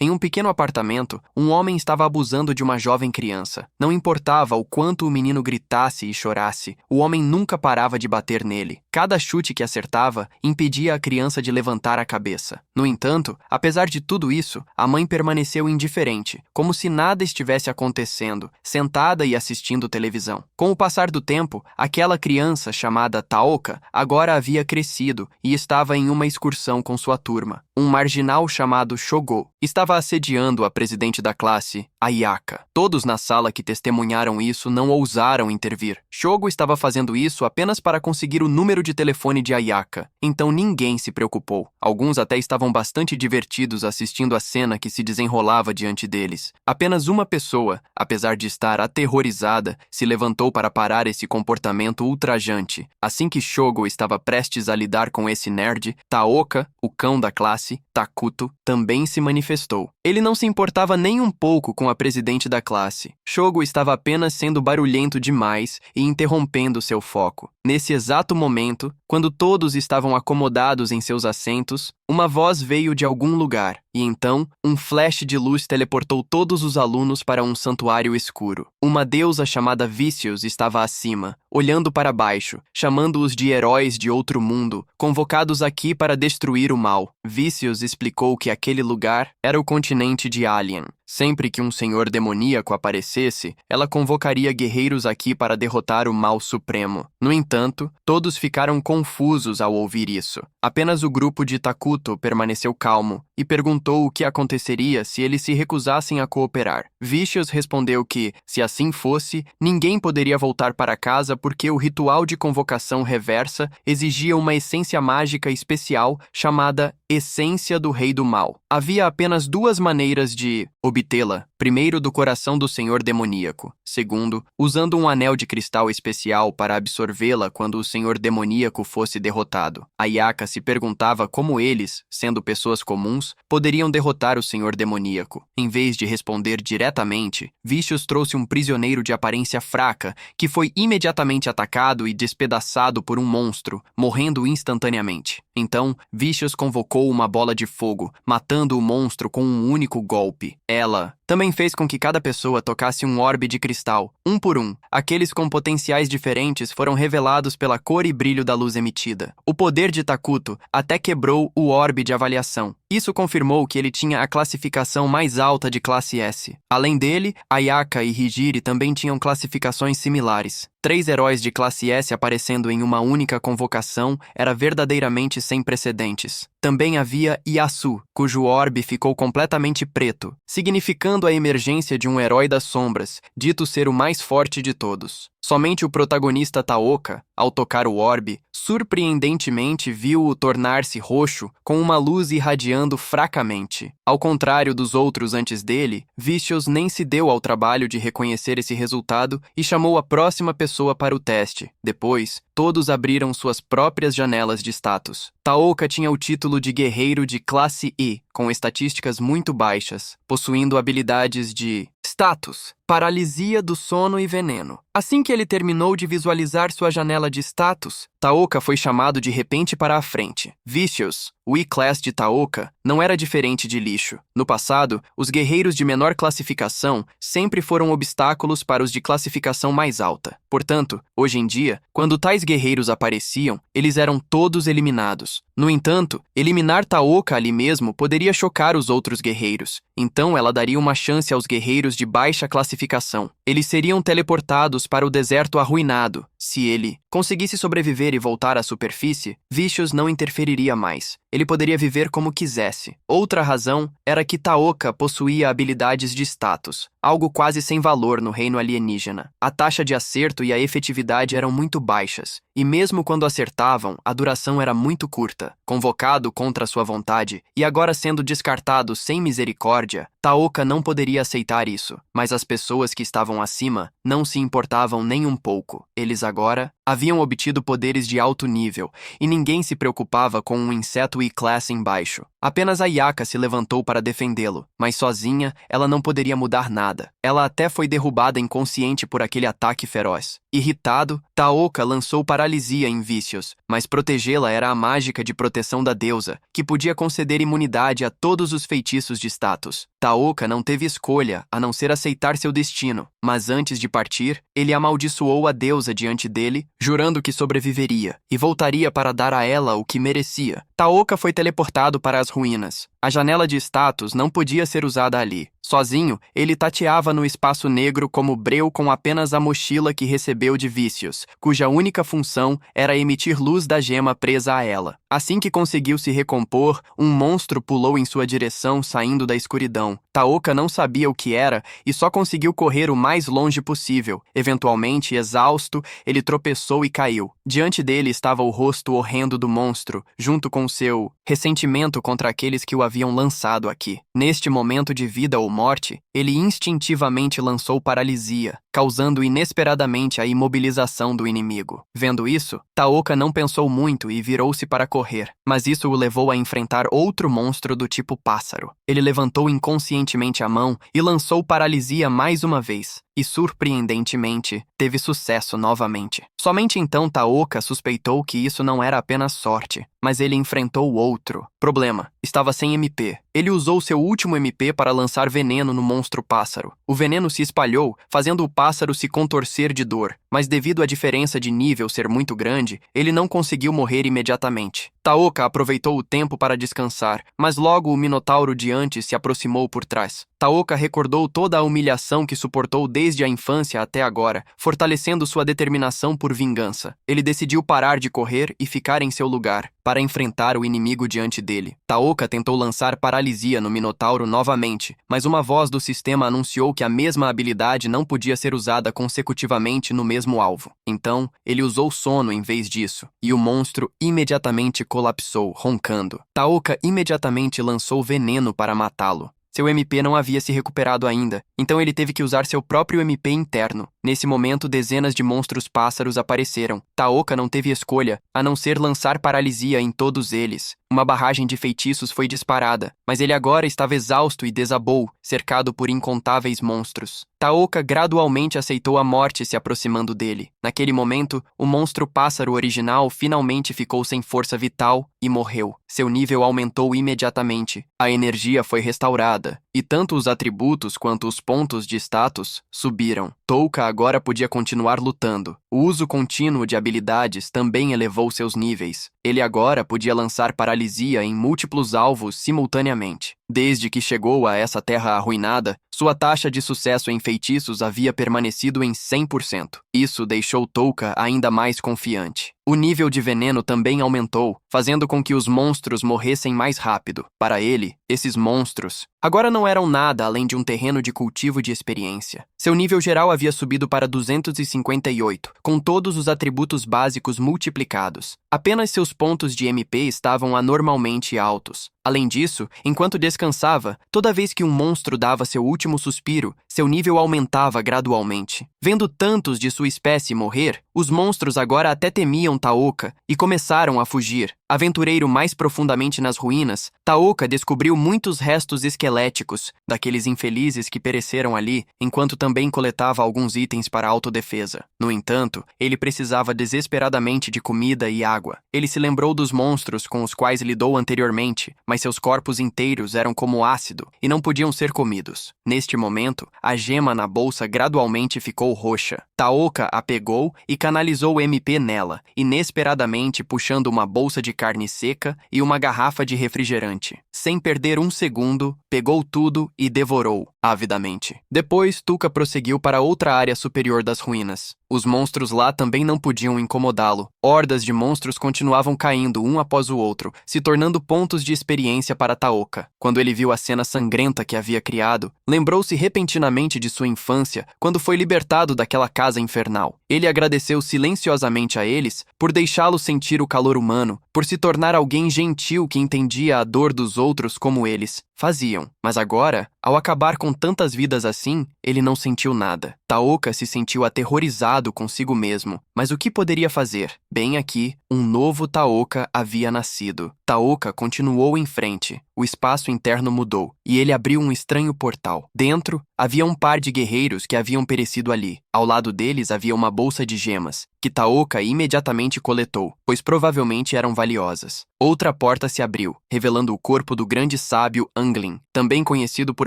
Em um pequeno apartamento, um homem estava abusando de uma jovem criança. Não importava o quanto o menino gritasse e chorasse, o homem nunca parava de bater nele. Cada chute que acertava impedia a criança de levantar a cabeça. No entanto, apesar de tudo isso, a mãe permaneceu indiferente, como se nada estivesse acontecendo, sentada e assistindo televisão. Com o passar do tempo, aquela criança, chamada Taoka, agora havia crescido e estava em uma excursão com sua turma. Um marginal chamado Shogo estava assediando a presidente da classe, Ayaka. Todos na sala que testemunharam isso não ousaram intervir. Shogo estava fazendo isso apenas para conseguir o número de telefone de Ayaka, então ninguém se preocupou. Alguns até estavam bastante divertidos assistindo a cena que se desenrolava diante deles. Apenas uma pessoa, apesar de estar aterrorizada, se levantou para parar esse comportamento ultrajante. Assim que Shogo estava prestes a lidar com esse nerd, Taoka, o cão da classe, Takuto, também se manifestou. Ele não se importava nem um pouco com a presidente da classe. Shogo estava apenas sendo barulhento demais e interrompendo seu foco. Nesse exato momento, quando todos estavam acomodados em seus assentos, uma voz veio de algum lugar, e então, um flash de luz teleportou todos os alunos para um santuário escuro. Uma deusa chamada Vicious estava acima, olhando para baixo, chamando-os de heróis de outro mundo, convocados aqui para destruir o mal. Vicious explicou que aquele lugar era o continente de Alien. Sempre que um senhor demoníaco aparecesse, ela convocaria guerreiros aqui para derrotar o mal supremo. No entanto, todos ficaram confusos ao ouvir isso. Apenas o grupo de Takuto permaneceu calmo e perguntou o que aconteceria se eles se recusassem a cooperar. Vicious respondeu que, se assim fosse, ninguém poderia voltar para casa porque o ritual de convocação reversa exigia uma essência mágica especial chamada Essência do Rei do Mal. Havia apenas duas maneiras de obtê-la. Primeiro, do coração do senhor demoníaco. Segundo, usando um anel de cristal especial para absorvê-la quando o senhor demoníaco fosse derrotado. Ayaka se perguntava como eles, sendo pessoas comuns, poderiam derrotar o senhor demoníaco. Em vez de responder diretamente, Vicious trouxe um prisioneiro de aparência fraca que foi imediatamente atacado e despedaçado por um monstro, morrendo instantaneamente. Então, Vicious convocou uma bola de fogo, matando o monstro com um único golpe. Ela também fez com que cada pessoa tocasse um orbe de cristal, um por um. Aqueles com potenciais diferentes foram revelados pela cor e brilho da luz emitida. O poder de Takuto até quebrou o orbe de avaliação. Isso confirmou que ele tinha a classificação mais alta de classe S. Além dele, Ayaka e Hijiri também tinham classificações similares. 3 heróis de classe S aparecendo em uma única convocação era verdadeiramente sem precedentes. Também havia Yasu, cujo orbe ficou completamente preto, significando a emergência de um herói das sombras, dito ser o mais forte de todos. Somente o protagonista Taoka, ao tocar o orbe, surpreendentemente viu-o tornar-se roxo com uma luz irradiando fracamente. Ao contrário dos outros antes dele, Vicious nem se deu ao trabalho de reconhecer esse resultado e chamou a próxima pessoa para o teste. Depois, todos abriram suas próprias janelas de status. Taoka tinha o título de guerreiro de classe E, com estatísticas muito baixas, possuindo habilidades de status, paralisia do sono e veneno. Assim que ele terminou de visualizar sua janela de status, Taoka foi chamado de repente para a frente. Vicious, o E-Class de Taoka, não era diferente de lixo. No passado, os guerreiros de menor classificação sempre foram obstáculos para os de classificação mais alta. Portanto, hoje em dia, quando tais guerreiros apareciam, eles eram todos eliminados. No entanto, eliminar Taoka ali mesmo poderia chocar os outros guerreiros. Então ela daria uma chance aos guerreiros de baixa classificação. Eles seriam teleportados para o deserto arruinado. Se ele conseguisse sobreviver e voltar à superfície, Vicious não interferiria mais. Ele poderia viver como quisesse. Outra razão era que Taoka possuía habilidades de status, algo quase sem valor no reino alienígena. A taxa de acerto e a efetividade eram muito baixas, e mesmo quando acertavam, a duração era muito curta. Convocado contra sua vontade e agora sendo descartado sem misericórdia, Taoka não poderia aceitar isso, mas as pessoas que estavam acima não se importavam nem um pouco. Eles agora haviam obtido poderes de alto nível, e ninguém se preocupava com um inseto E-Class embaixo. Apenas Ayaka se levantou para defendê-lo, mas sozinha, ela não poderia mudar nada. Ela até foi derrubada inconsciente por aquele ataque feroz. Irritado, Taoka lançou paralisia em Vícios, mas protegê-la era a mágica de proteção da deusa, que podia conceder imunidade a todos os feitiços de status. Taoka não teve escolha a não ser aceitar seu destino, mas antes de partir, ele amaldiçoou a deusa diante dele, jurando que sobreviveria e voltaria para dar a ela o que merecia. Taoka foi teleportado para as ruínas. A janela de status não podia ser usada ali. Sozinho, ele tateava no espaço negro como breu com apenas a mochila que recebeu de Vícios, cuja única função era emitir luz da gema presa a ela. Assim que conseguiu se recompor, um monstro pulou em sua direção, saindo da escuridão. Taoka não sabia o que era e só conseguiu correr o mais longe possível. Eventualmente, exausto, ele tropeçou e caiu. Diante dele estava o rosto horrendo do monstro, junto com seu ressentimento contra aqueles que o haviam lançado aqui. Neste momento de vida ou morte, ele instintivamente lançou paralisia, causando inesperadamente a imobilização do inimigo. Vendo isso, Taoka não pensou muito e virou-se para correr, mas isso o levou a enfrentar outro monstro do tipo pássaro. Ele levantou inconscientemente a mão e lançou paralisia mais uma vez, e surpreendentemente, teve sucesso novamente. Somente então Taoka suspeitou que isso não era apenas sorte, mas ele enfrentou outro problema. Estava sem MP. Ele usou seu último MP para lançar veneno no monstro pássaro. O veneno se espalhou, fazendo o pássaro se contorcer de dor, mas devido à diferença de nível ser muito grande, ele não conseguiu morrer imediatamente. Taoka aproveitou o tempo para descansar, mas logo o minotauro de antes se aproximou por trás. Taoka recordou toda a humilhação que suportou desde a infância até agora, fortalecendo sua determinação por vingança. Ele decidiu parar de correr e ficar em seu lugar, para enfrentar o inimigo diante dele. Taoka tentou lançar paralisia no minotauro novamente, mas uma voz do sistema anunciou que a mesma habilidade não podia ser usada consecutivamente no mesmo alvo. Então, ele usou sono em vez disso, e o monstro imediatamente colapsou, roncando. Taoka imediatamente lançou veneno para matá-lo. Seu MP não havia se recuperado ainda, então ele teve que usar seu próprio MP interno. Nesse momento, dezenas de monstros pássaros apareceram. Taoka não teve escolha, a não ser lançar paralisia em todos eles. Uma barragem de feitiços foi disparada, mas ele agora estava exausto e desabou, cercado por incontáveis monstros. Taoka gradualmente aceitou a morte se aproximando dele. Naquele momento, o monstro pássaro original finalmente ficou sem força vital e morreu. Seu nível aumentou imediatamente. A energia foi restaurada, e tanto os atributos quanto os pontos de status subiram. Taoka agora podia continuar lutando. O uso contínuo de habilidades também elevou seus níveis. Ele agora podia lançar paralisia em múltiplos alvos simultaneamente. Desde que chegou a essa terra arruinada, sua taxa de sucesso em feitiços havia permanecido em 100%. Isso deixou Taoka ainda mais confiante. O nível de veneno também aumentou, fazendo com que os monstros morressem mais rápido. Para ele, esses monstros agora não eram nada além de um terreno de cultivo de experiência. Seu nível geral havia subido para 258, com todos os atributos básicos multiplicados. Apenas seus pontos de MP estavam anormalmente altos. Além disso, enquanto descansava, toda vez que um monstro dava seu último suspiro, seu nível aumentava gradualmente. Vendo tantos de sua espécie morrer, os monstros agora até temiam Taoka e começaram a fugir. Aventureiro mais profundamente nas ruínas, Taoka descobriu muitos restos esqueléticos daqueles infelizes que pereceram ali, enquanto também coletava alguns itens para autodefesa. No entanto, ele precisava desesperadamente de comida e água. Ele se lembrou dos monstros com os quais lidou anteriormente, mas seus corpos inteiros eram como ácido e não podiam ser comidos. Neste momento, a gema na bolsa gradualmente ficou roxa. Taoka a pegou e canalizou o MP nela, inesperadamente puxando uma bolsa de carne seca e uma garrafa de refrigerante. Sem perder um segundo, pegou tudo e devorou, avidamente. Depois, Tuka prosseguiu para outra área superior das ruínas. Os monstros lá também não podiam incomodá-lo. Hordas de monstros continuavam caindo um após o outro, se tornando pontos de experiência para Taoka. Quando ele viu a cena sangrenta que havia criado, lembrou-se repentinamente de sua infância, quando foi libertado daquela casa infernal. Ele agradeceu silenciosamente a eles por deixá-lo sentir o calor humano, por se tornar alguém gentil que entendia a dor dos outros como eles faziam. Mas agora, ao acabar com tantas vidas assim, ele não sentiu nada. Taoka se sentiu aterrorizado consigo mesmo. Mas o que poderia fazer? Bem aqui, um novo Taoka havia nascido. Taoka continuou em frente. o espaço interno mudou, e ele abriu um estranho portal. Dentro, havia um par de guerreiros que haviam perecido ali. Ao lado deles havia uma bolsa de gemas, que Taoka imediatamente coletou, pois provavelmente eram valiosas. Outra porta se abriu, revelando o corpo do grande sábio Anglin, também conhecido por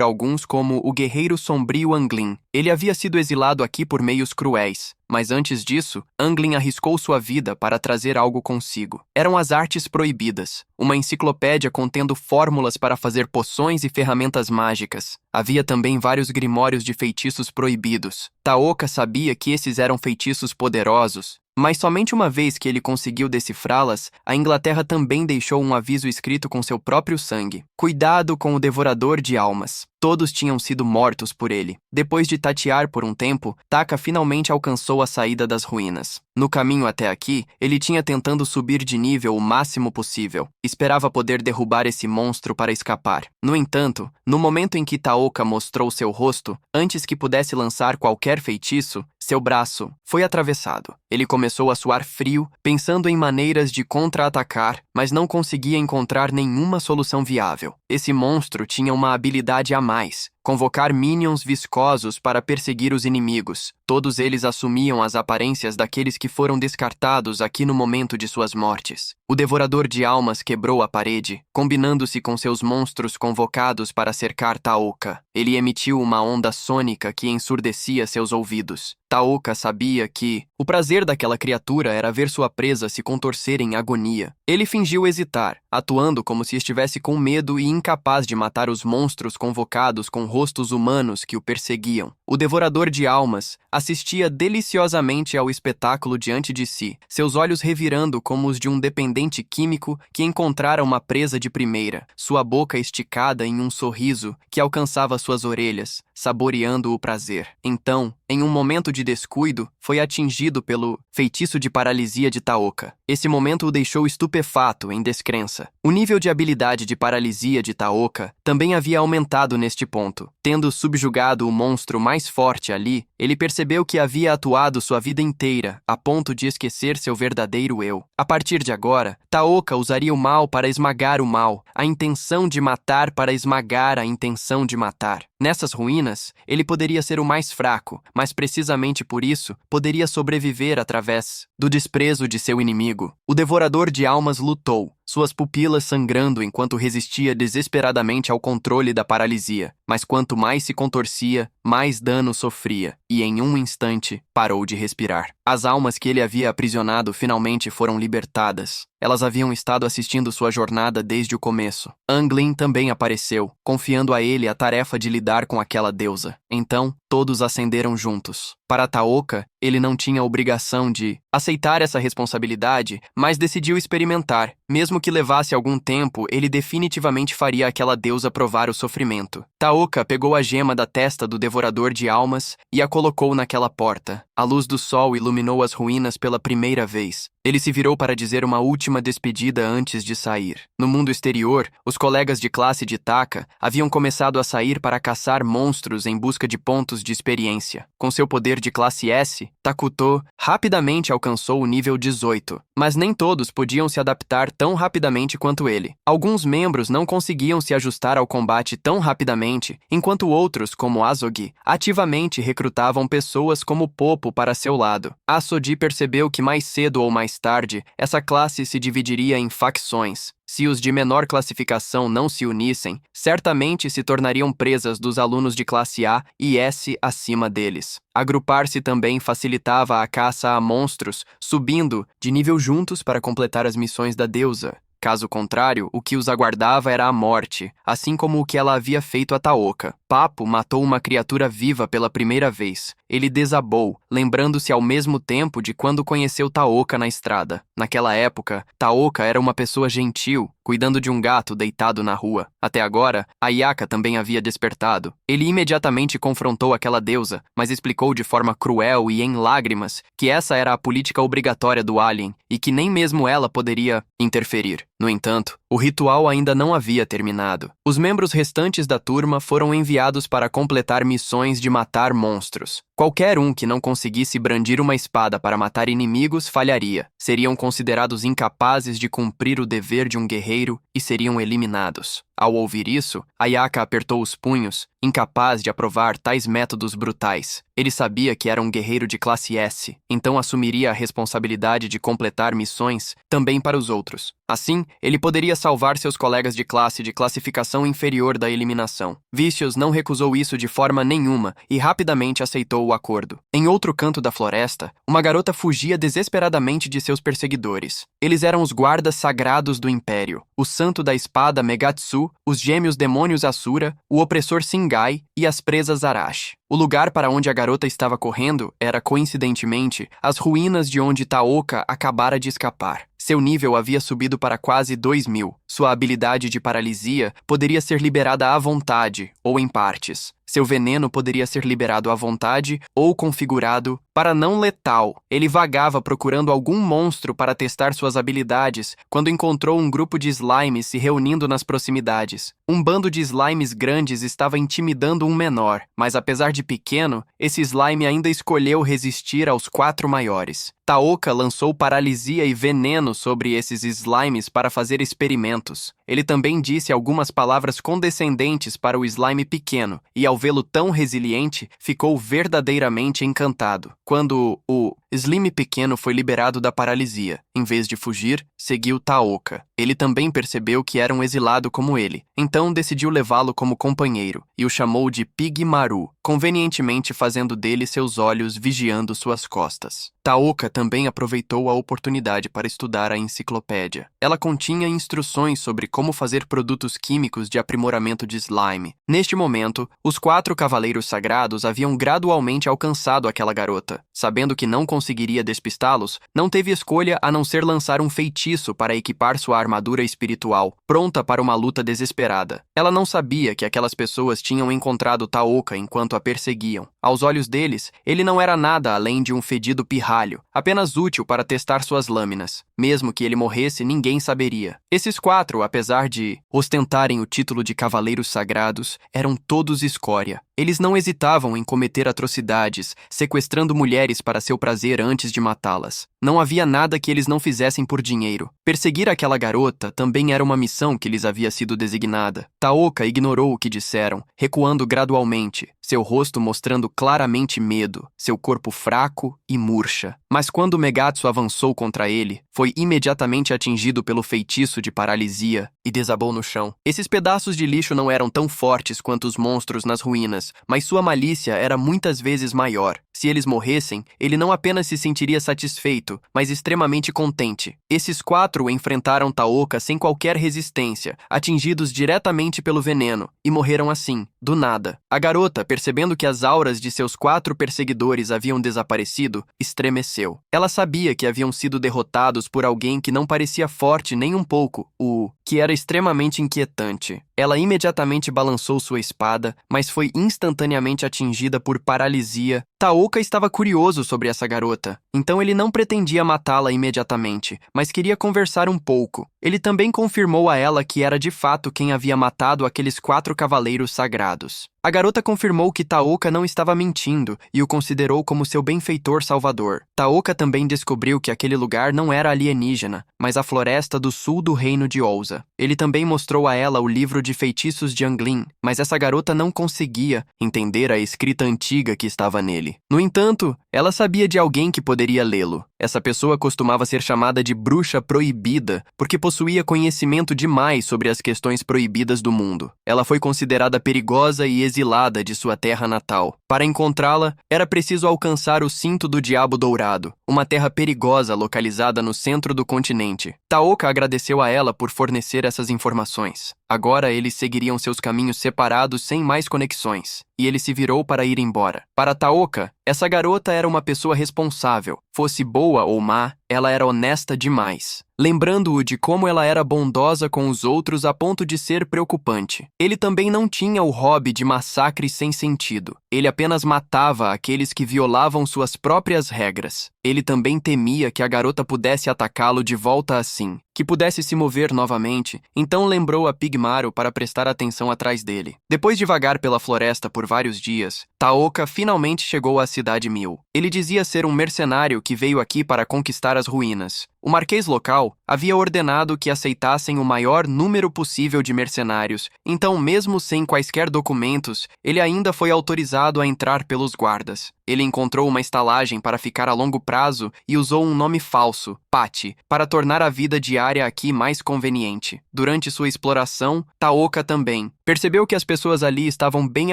alguns como o Guerreiro Sombrio Anglin. Ele havia sido exilado aqui por meios cruéis, mas antes disso, Anglin arriscou sua vida para trazer algo consigo. Eram as artes proibidas, uma enciclopédia contendo fórmulas para fazer poções e ferramentas mágicas. Havia também vários grimórios de feitiços proibidos. Taoka sabia que esses eram feitiços poderosos, mas somente uma vez que ele conseguiu decifrá-las, a Inglaterra também deixou um aviso escrito com seu próprio sangue. Cuidado com o devorador de almas. Todos tinham sido mortos por ele. Depois de tatear por um tempo, Taka finalmente alcançou a saída das ruínas. No caminho até aqui, ele tinha tentando subir de nível o máximo possível. Esperava poder derrubar esse monstro para escapar. No entanto, no momento em que Taoka mostrou seu rosto, antes que pudesse lançar qualquer feitiço, seu braço foi atravessado. Ele começou a suar frio, pensando em maneiras de contra-atacar, mas não conseguia encontrar nenhuma solução viável. Esse monstro tinha uma habilidade a mais: convocar minions viscosos para perseguir os inimigos. Todos eles assumiam as aparências daqueles que foram descartados aqui no momento de suas mortes. O devorador de almas quebrou a parede, combinando-se com seus monstros convocados para cercar Taoka. Ele emitiu uma onda sônica que ensurdecia seus ouvidos. Taoka sabia que o prazer daquela criatura era ver sua presa se contorcer em agonia. Ele fingiu hesitar, atuando como se estivesse com medo e incapaz de matar os monstros convocados com rostos humanos que o perseguiam. O devorador de almas assistia deliciosamente ao espetáculo diante de si, seus olhos revirando como os de um dependente químico que encontrara uma presa de primeira, sua boca esticada em um sorriso que alcançava suas orelhas, saboreando o prazer. Então, em um momento de descuido, foi atingido pelo feitiço de paralisia de Taoka. Esse momento o deixou estupefato, em descrença. O nível de habilidade de paralisia de Taoka também havia aumentado neste ponto. Tendo subjugado o monstro mais forte ali, ele percebeu que havia atuado sua vida inteira, a ponto de esquecer seu verdadeiro eu. A partir de agora, Taoka usaria o mal para esmagar o mal, a intenção de matar para esmagar a intenção de matar. Nessas ruínas, ele poderia ser o mais fraco, mas precisamente por isso, poderia sobreviver através do desprezo de seu inimigo. O devorador de almas lutou, suas pupilas sangrando enquanto resistia desesperadamente ao controle da paralisia. Mas quanto mais se contorcia, mais dano sofria, e em um instante parou de respirar. As almas que ele havia aprisionado finalmente foram libertadas. Elas haviam estado assistindo sua jornada desde o começo. Anglin também apareceu, confiando a ele a tarefa de lidar com aquela deusa. Então, todos ascenderam juntos. Para Taoka, ele não tinha obrigação de aceitar essa responsabilidade, mas decidiu experimentar. Mesmo que levasse algum tempo, ele definitivamente faria aquela deusa provar o sofrimento. Taoka pegou a gema da testa do devorador de almas e a colocou naquela porta. A luz do sol iluminou as ruínas pela primeira vez. Ele se virou para dizer uma última despedida antes de sair. No mundo exterior, os colegas de classe de Taka haviam começado a sair para caçar monstros em busca de pontos de experiência. Com seu poder de classe S, Takuto rapidamente alcançou o nível 18, mas nem todos podiam se adaptar tão rapidamente quanto ele. Alguns membros não conseguiam se ajustar ao combate tão rapidamente, enquanto outros, como Asogi, ativamente recrutavam pessoas como Popo para seu lado. Asodi percebeu que mais cedo ou mais tarde, essa classe se dividiria em facções. Se os de menor classificação não se unissem, certamente se tornariam presas dos alunos de classe A e S acima deles. Agrupar-se também facilitava a caça a monstros, subindo de nível juntos para completar as missões da deusa. Caso contrário, o que os aguardava era a morte, assim como o que ela havia feito a Taoka. Papo matou uma criatura viva pela primeira vez. Ele desabou, lembrando-se ao mesmo tempo de quando conheceu Taoka na estrada. Naquela época, Taoka era uma pessoa gentil, cuidando de um gato deitado na rua. Até agora, Ayaka também havia despertado. Ele imediatamente confrontou aquela deusa, mas explicou de forma cruel e em lágrimas que essa era a política obrigatória do Alien e que nem mesmo ela poderia interferir. No entanto, O ritual ainda não havia terminado. Os membros restantes da turma foram enviados para completar missões de matar monstros. Qualquer um que não conseguisse brandir uma espada para matar inimigos falharia. Seriam considerados incapazes de cumprir o dever de um guerreiro e seriam eliminados. Ao ouvir isso, Ayaka apertou os punhos, incapaz de aprovar tais métodos brutais. Ele sabia que era um guerreiro de classe S, então assumiria a responsabilidade de completar missões também para os outros. Assim, ele poderia salvar seus colegas de classe de classificação inferior da eliminação. Vicious não recusou isso de forma nenhuma e rapidamente aceitou o acordo. Em outro canto da floresta, uma garota fugia desesperadamente de seus perseguidores. Eles eram os guardas sagrados do Império, o santo da espada Megatsu, os gêmeos demônios Asura, o opressor Singai e as presas Arashi. O lugar para onde a garota estava correndo era, coincidentemente, as ruínas de onde Taoka acabara de escapar. Seu nível havia subido para quase 2000. Sua habilidade de paralisia poderia ser liberada à vontade ou em partes. Seu veneno poderia ser liberado à vontade ou configurado para não letal. Ele vagava procurando algum monstro para testar suas habilidades quando encontrou um grupo de slimes se reunindo nas proximidades. Um bando de slimes grandes estava intimidando um menor, mas apesar de pequeno, esse slime ainda escolheu resistir aos 4 maiores. Taoka lançou paralisia e veneno sobre esses slimes para fazer experimentos. Ele também disse algumas palavras condescendentes para o slime pequeno, e ao vê-lo tão resiliente, ficou verdadeiramente encantado. Quando o slime pequeno foi liberado da paralisia, em vez de fugir, seguiu Taoka. Ele também percebeu que era um exilado como ele, então decidiu levá-lo como companheiro, e o chamou de Pigmaru, convenientemente fazendo dele seus olhos vigiando suas costas. Taoka também aproveitou a oportunidade para estudar a enciclopédia. Ela continha instruções sobre como fazer produtos químicos de aprimoramento de slime. Neste momento, os 4 cavaleiros sagrados haviam gradualmente alcançado aquela garota. Sabendo que não conseguiria despistá-los, não teve escolha a não ser lançar um feitiço para equipar sua armadura espiritual, pronta para uma luta desesperada. Ela não sabia que aquelas pessoas tinham encontrado Taoka enquanto a perseguiam. Aos olhos deles, ele não era nada além de um fedido pirralho, apenas útil para testar suas lâminas. Mesmo que ele morresse, ninguém saberia. Esses 4, apesar de ostentarem o título de cavaleiros sagrados, eram todos escória. Eles não hesitavam em cometer atrocidades, sequestrando mulheres para seu prazer antes de matá-las. Não havia nada que eles não fizessem por dinheiro. Perseguir aquela garota também era uma missão que lhes havia sido designada. Taoka ignorou o que disseram, recuando gradualmente, seu rosto mostrando claramente medo, seu corpo fraco e murcha. Mas quando Megatsu avançou contra ele, foi imediatamente atingido pelo feitiço de paralisia e desabou no chão. Esses pedaços de lixo não eram tão fortes quanto os monstros nas ruínas, mas sua malícia era muitas vezes maior. Se eles morressem, ele não apenas se sentiria satisfeito, mas extremamente contente. Esses 4 enfrentaram Taoka sem qualquer resistência, atingidos diretamente pelo veneno, e morreram assim, do nada. A garota, percebendo que as auras de seus 4 perseguidores haviam desaparecido, estremeceu. Ela sabia que haviam sido derrotados por alguém que não parecia forte nem um pouco, o que era extremamente inquietante. Ela imediatamente balançou sua espada, mas foi instantaneamente atingida por paralisia. Taoka estava curioso sobre essa garota, então ele não pretendia matá-la imediatamente, mas queria conversar um pouco. Ele também confirmou a ela que era de fato quem havia matado aqueles 4 cavaleiros sagrados. A garota confirmou que Taoka não estava mentindo e o considerou como seu benfeitor salvador. Taoka também descobriu que aquele lugar não era alienígena, mas a floresta do sul do reino de Ouza. Ele também mostrou a ela o livro de feitiços de Anglin, mas essa garota não conseguia entender a escrita antiga que estava nele. No entanto, ela sabia de alguém que poderia lê-lo. Essa pessoa costumava ser chamada de bruxa proibida, porque possuía conhecimento demais sobre as questões proibidas do mundo. Ela foi considerada perigosa e exilada de sua terra natal. Para encontrá-la, era preciso alcançar o Cinto do Diabo Dourado, uma terra perigosa localizada no centro do continente. Taoka agradeceu a ela por fornecer essas informações. Agora eles seguiriam seus caminhos separados sem mais conexões, e ele se virou para ir embora. Para Taoka, essa garota era uma pessoa responsável. Fosse boa ou má, ela era honesta demais. lembrando-o de como ela era bondosa com os outros a ponto de ser preocupante. Ele também não tinha o hobby de massacres sem sentido. Ele apenas matava aqueles que violavam suas próprias regras. Ele também temia que a garota pudesse atacá-lo de volta assim, que pudesse se mover novamente, então lembrou a Pigmaro para prestar atenção atrás dele. Depois de vagar pela floresta por vários dias, Taoka finalmente chegou à Cidade Mil. Ele dizia ser um mercenário que veio aqui para conquistar as ruínas. O marquês local havia ordenado que aceitassem o maior número possível de mercenários, então mesmo sem quaisquer documentos, ele ainda foi autorizado a entrar pelos guardas. Ele encontrou uma estalagem para ficar a longo prazo e usou um nome falso, Pati, para tornar a vida diária aqui mais conveniente. Durante sua exploração, Taoka também percebeu que as pessoas ali estavam bem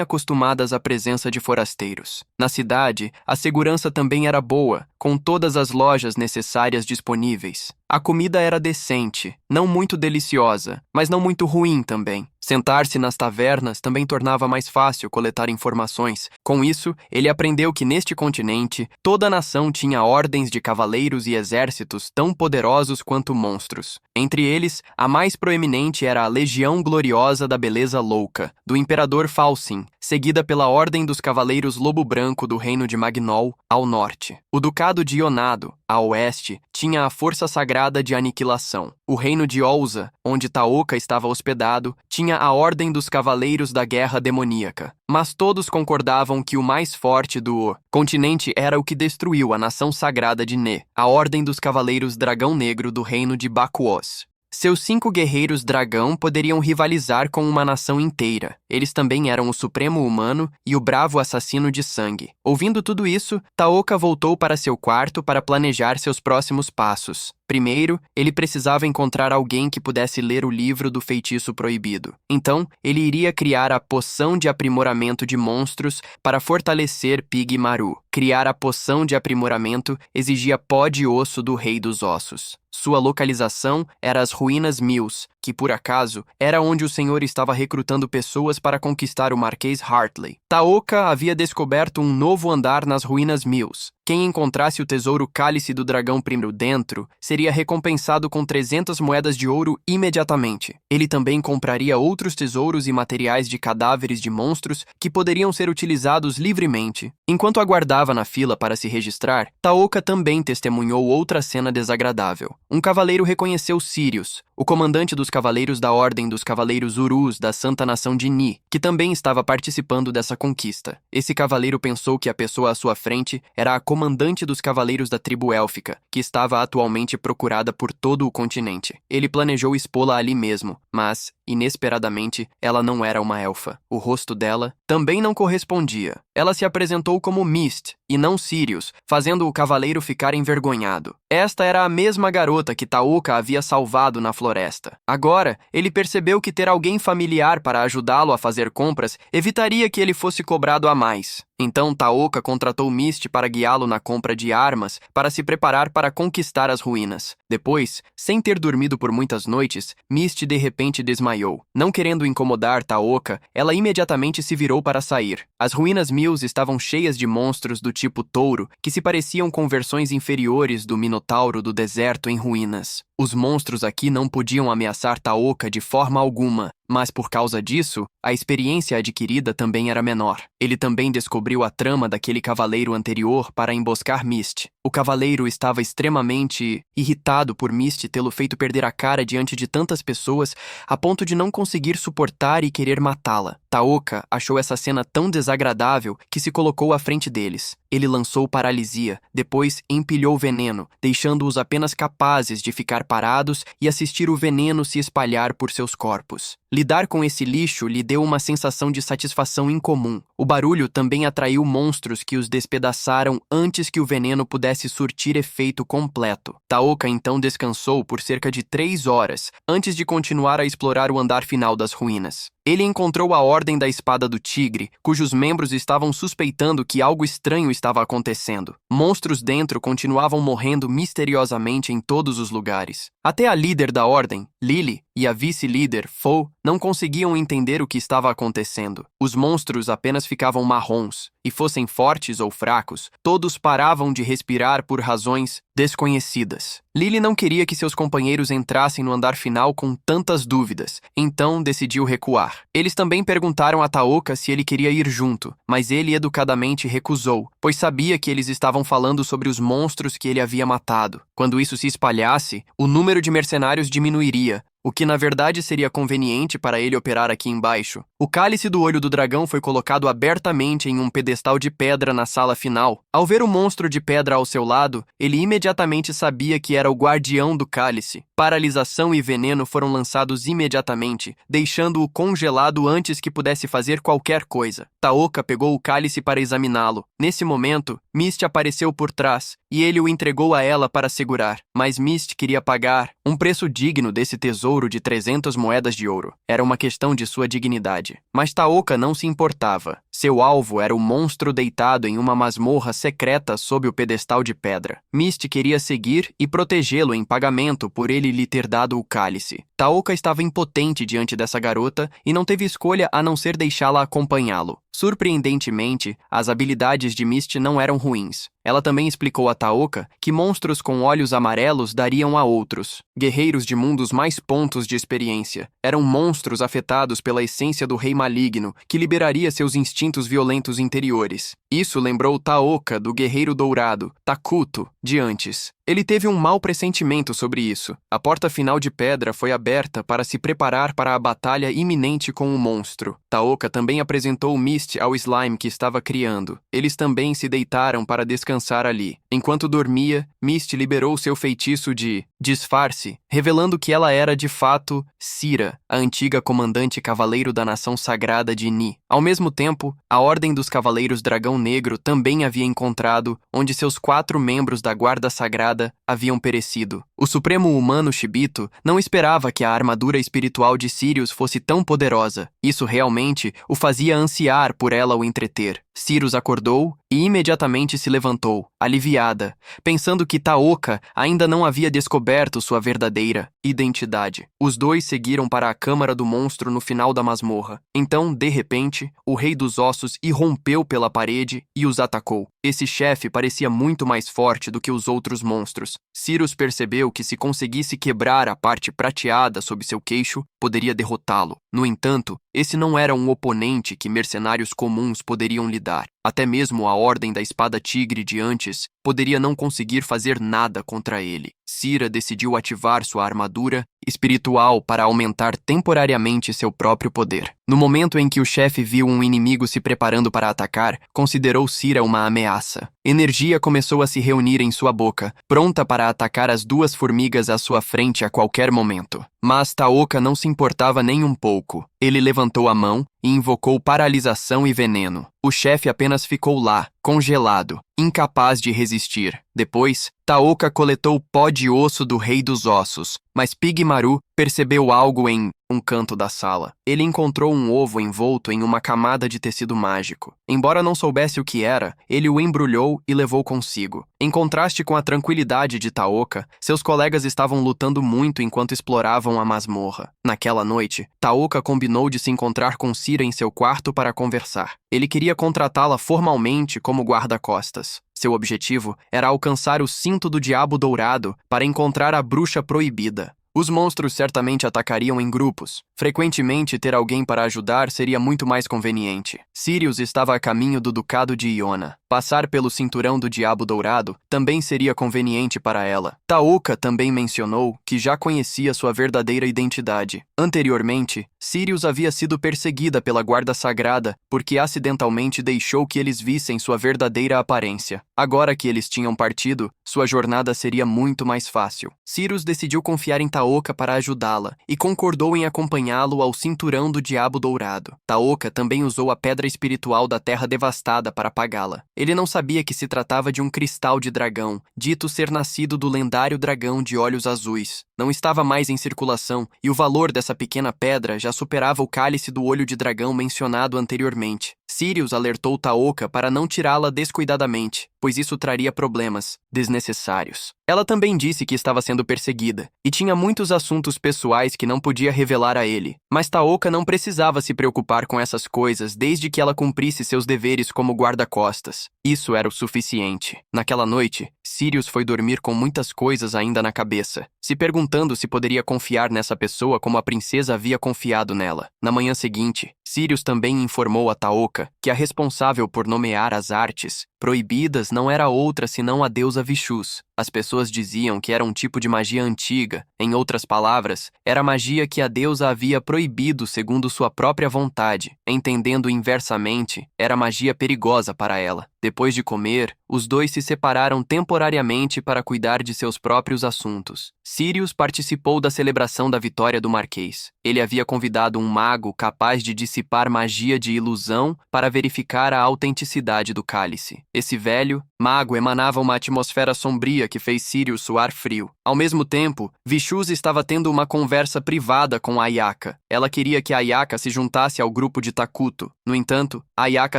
acostumadas à presença de forasteiros. Na cidade, a segurança também era boa, com todas as lojas necessárias disponíveis. A comida era decente, não muito deliciosa, mas não muito ruim também. Sentar-se nas tavernas também tornava mais fácil coletar informações. Com isso, ele aprendeu que neste continente, toda a nação tinha ordens de cavaleiros e exércitos tão poderosos quanto monstros. Entre eles, a mais proeminente era a Legião Gloriosa da Beleza Louca, do Imperador Falsin, seguida pela Ordem dos Cavaleiros Lobo Branco do Reino de Magnol, ao norte. O Ducado de Ionado, a oeste, tinha a Força Sagrada de Aniquilação. O Reino de Olza, onde Taoka estava hospedado, tinha a Ordem dos Cavaleiros da Guerra Demoníaca. Mas todos concordavam que o mais forte do continente era o que destruiu a nação sagrada de Ne, a Ordem dos Cavaleiros Dragão Negro do Reino de Bakuos. Seus 5 guerreiros dragão poderiam rivalizar com uma nação inteira. Eles também eram o Supremo Humano e o Bravo Assassino de Sangue. Ouvindo tudo isso, Taoka voltou para seu quarto para planejar seus próximos passos. Primeiro, ele precisava encontrar alguém que pudesse ler o livro do feitiço proibido. Então, ele iria criar a poção de aprimoramento de monstros para fortalecer Pigmaru. Criar a poção de aprimoramento exigia pó de osso do Rei dos Ossos. Sua localização era as Ruínas Mills, que por acaso era onde o senhor estava recrutando pessoas para conquistar o Marquês Hartley. Taoka havia descoberto um novo andar nas Ruínas Mills. Quem encontrasse o tesouro Cálice do Dragão Primeiro dentro seria recompensado com 300 moedas de ouro imediatamente. Ele também compraria outros tesouros e materiais de cadáveres de monstros que poderiam ser utilizados livremente. Enquanto aguardava na fila para se registrar, Taoka também testemunhou outra cena desagradável. Um cavaleiro reconheceu Sirius, o comandante dos cavaleiros da Ordem dos Cavaleiros Urus da Santa Nação de Ni, que também estava participando dessa conquista. Esse cavaleiro pensou que a pessoa à sua frente era a comandante dos cavaleiros da tribo élfica, que estava atualmente procurada por todo o continente. Ele planejou expô-la ali mesmo, mas, inesperadamente, ela não era uma elfa. O rosto dela também não correspondia. Ela se apresentou como Mist, e não Sirius, fazendo o cavaleiro ficar envergonhado. Esta era a mesma garota que Taoka havia salvado na floresta. Agora, ele percebeu que ter alguém familiar para ajudá-lo a fazer compras evitaria que ele fosse cobrado a mais. Então Taoka contratou Mist para guiá-lo na compra de armas para se preparar para conquistar as ruínas. Depois, sem ter dormido por muitas noites, Mist de repente desmaiou. Não querendo incomodar Taoka, ela imediatamente se virou para sair. As Ruínas Mills estavam cheias de monstros do tipo touro, que se pareciam com versões inferiores do Minotauro do deserto em ruínas. Os monstros aqui não podiam ameaçar Taoka de forma alguma, mas por causa disso, a experiência adquirida também era menor. Ele também descobriu a trama daquele cavaleiro anterior para emboscar Mist. O cavaleiro estava extremamente irritado por Mist tê-lo feito perder a cara diante de tantas pessoas a ponto de não conseguir suportar e querer matá-la. Taoka achou essa cena tão desagradável que se colocou à frente deles. Ele lançou paralisia, depois empilhou veneno, deixando-os apenas capazes de ficar parados e assistir o veneno se espalhar por seus corpos. Lidar com esse lixo lhe deu uma sensação de satisfação incomum. O barulho também atraiu monstros que os despedaçaram antes que o veneno pudesse surtir efeito completo. Taoka então descansou por cerca de 3 horas, antes de continuar a explorar o andar final das ruínas. Ele encontrou a Ordem da Espada do Tigre, cujos membros estavam suspeitando que algo estranho estava acontecendo. Monstros dentro continuavam morrendo misteriosamente em todos os lugares. Até a líder da Ordem, Lily, e a vice-líder, Fo, não conseguiam entender o que estava acontecendo. Os monstros apenas ficavam marrons, e fossem fortes ou fracos, todos paravam de respirar por razões desconhecidas. Lily não queria que seus companheiros entrassem no andar final com tantas dúvidas, então decidiu recuar. Eles também perguntaram a Taoka se ele queria ir junto, mas ele educadamente recusou, pois sabia que eles estavam falando sobre os monstros que ele havia matado. Quando isso se espalhasse, o número de mercenários diminuiria, o que na verdade seria conveniente para ele operar aqui embaixo. O cálice do olho do dragão foi colocado abertamente em um pedestal de pedra na sala final. Ao ver o monstro de pedra ao seu lado, ele imediatamente sabia que era o guardião do cálice. Paralisação e veneno foram lançados imediatamente, deixando-o congelado antes que pudesse fazer qualquer coisa. Taoka pegou o cálice para examiná-lo. Nesse momento, Mist apareceu por trás, e ele o entregou a ela para segurar. Mas Mist queria pagar um preço digno desse tesouro de 300 moedas de ouro. Era uma questão de sua dignidade. Mas Taoka não se importava. Seu alvo era o monstro deitado em uma masmorra secreta sob o pedestal de pedra. Mist queria seguir e protegê-lo em pagamento por ele lhe ter dado o cálice. Taoka estava impotente diante dessa garota e não teve escolha a não ser deixá-la acompanhá-lo. Surpreendentemente, as habilidades de Mist não eram ruins. Ela também explicou a Taoka que monstros com olhos amarelos dariam a outros. Guerreiros de mundos mais pontos de experiência. Eram monstros afetados pela essência do rei maligno, que liberaria seus instintos violentos interiores. Isso lembrou Taoka do guerreiro dourado, Takuto, de antes. Ele teve um mau pressentimento sobre isso. A porta final de pedra foi aberta para se preparar para a batalha iminente com o monstro. Taoka também apresentou Mist ao slime que estava criando. Eles também se deitaram para descansar ali. Enquanto dormia, Mist liberou seu feitiço de disfarce, revelando que ela era de fato Sira, a antiga comandante cavaleiro da nação sagrada de Ni. Ao mesmo tempo, a Ordem dos Cavaleiros Dragão Negro também havia encontrado onde seus 4 membros da Guarda Sagrada haviam perecido. O Supremo Humano Shibito não esperava que a armadura espiritual de Sirius fosse tão poderosa. Isso realmente o fazia ansiar por ela o entreter. Sirius acordou e imediatamente se levantou, aliviada, pensando que Taoka ainda não havia descoberto sua verdadeira identidade. Os dois seguiram para a câmara do monstro no final da masmorra. Então, de repente, o Rei dos Ossos irrompeu pela parede e os atacou. Esse chefe parecia muito mais forte do que os outros monstros. Sirius percebeu que se conseguisse quebrar a parte prateada sob seu queixo, poderia derrotá-lo. No entanto, esse não era um oponente que mercenários comuns poderiam lidar. Até mesmo a Ordem da Espada Tigre de antes poderia não conseguir fazer nada contra ele. Sira decidiu ativar sua armadura espiritual para aumentar temporariamente seu próprio poder. No momento em que o chefe viu um inimigo se preparando para atacar, considerou Sira uma ameaça. Energia começou a se reunir em sua boca, pronta para atacar as 2 formigas à sua frente a qualquer momento. Mas Taoka não se importava nem um pouco. Ele levantou a mão e invocou paralisação e veneno. O chefe apenas ficou lá, congelado, incapaz de resistir. Depois, Taoka coletou pó de osso do Rei dos Ossos, mas Pigmaru percebeu algo em um canto da sala. Ele encontrou um ovo envolto em uma camada de tecido mágico. Embora não soubesse o que era, ele o embrulhou e levou consigo. Em contraste com a tranquilidade de Taoka, seus colegas estavam lutando muito enquanto exploravam a masmorra. Naquela noite, Taoka combinou de se encontrar com Sira em seu quarto para conversar. Ele queria contratá-la formalmente como guarda-costas. Seu objetivo era alcançar o cinto do Diabo Dourado para encontrar a bruxa proibida. Os monstros certamente atacariam em grupos. Frequentemente, ter alguém para ajudar seria muito mais conveniente. Sirius estava a caminho do Ducado de Iona. Passar pelo cinturão do Diabo Dourado também seria conveniente para ela. Taoka também mencionou que já conhecia sua verdadeira identidade. Anteriormente, Sirius havia sido perseguida pela Guarda Sagrada porque acidentalmente deixou que eles vissem sua verdadeira aparência. Agora que eles tinham partido, sua jornada seria muito mais fácil. Sirius decidiu confiar em Taoka para ajudá-la e concordou em acompanhá-lo ao cinturão do Diabo Dourado. Taoka também usou a pedra espiritual da Terra Devastada para apagá-la. Ele não sabia que se tratava de um cristal de dragão, dito ser nascido do lendário dragão de olhos azuis. Não estava mais em circulação e o valor dessa pequena pedra já superava o cálice do olho de dragão mencionado anteriormente. Sirius alertou Taoka para não tirá-la descuidadamente, pois isso traria problemas desnecessários. Ela também disse que estava sendo perseguida e tinha muito muitos assuntos pessoais que não podia revelar a ele. Mas Taoka não precisava se preocupar com essas coisas desde que ela cumprisse seus deveres como guarda-costas. Isso era o suficiente. Naquela noite, Sirius foi dormir com muitas coisas ainda na cabeça, se perguntando se poderia confiar nessa pessoa como a princesa havia confiado nela. Na manhã seguinte, Sirius também informou a Taoka que a responsável por nomear as artes proibidas não era outra senão a deusa Vishus. As pessoas diziam que era um tipo de magia antiga. Em outras palavras, era magia que a deusa havia proibido segundo sua própria vontade. Entendendo inversamente, era magia perigosa para ela. Depois de comer, os dois se separaram temporariamente para cuidar de seus próprios assuntos. Sirius participou da celebração da vitória do Marquês. Ele havia convidado um mago capaz de dissipar magia de ilusão para verificar a autenticidade do cálice. Esse velho mago emanava uma atmosfera sombria que fez Sirius suar frio. Ao mesmo tempo, Vishus estava tendo uma conversa privada com Ayaka. Ela queria que Ayaka se juntasse ao grupo de Takuto. No entanto, Ayaka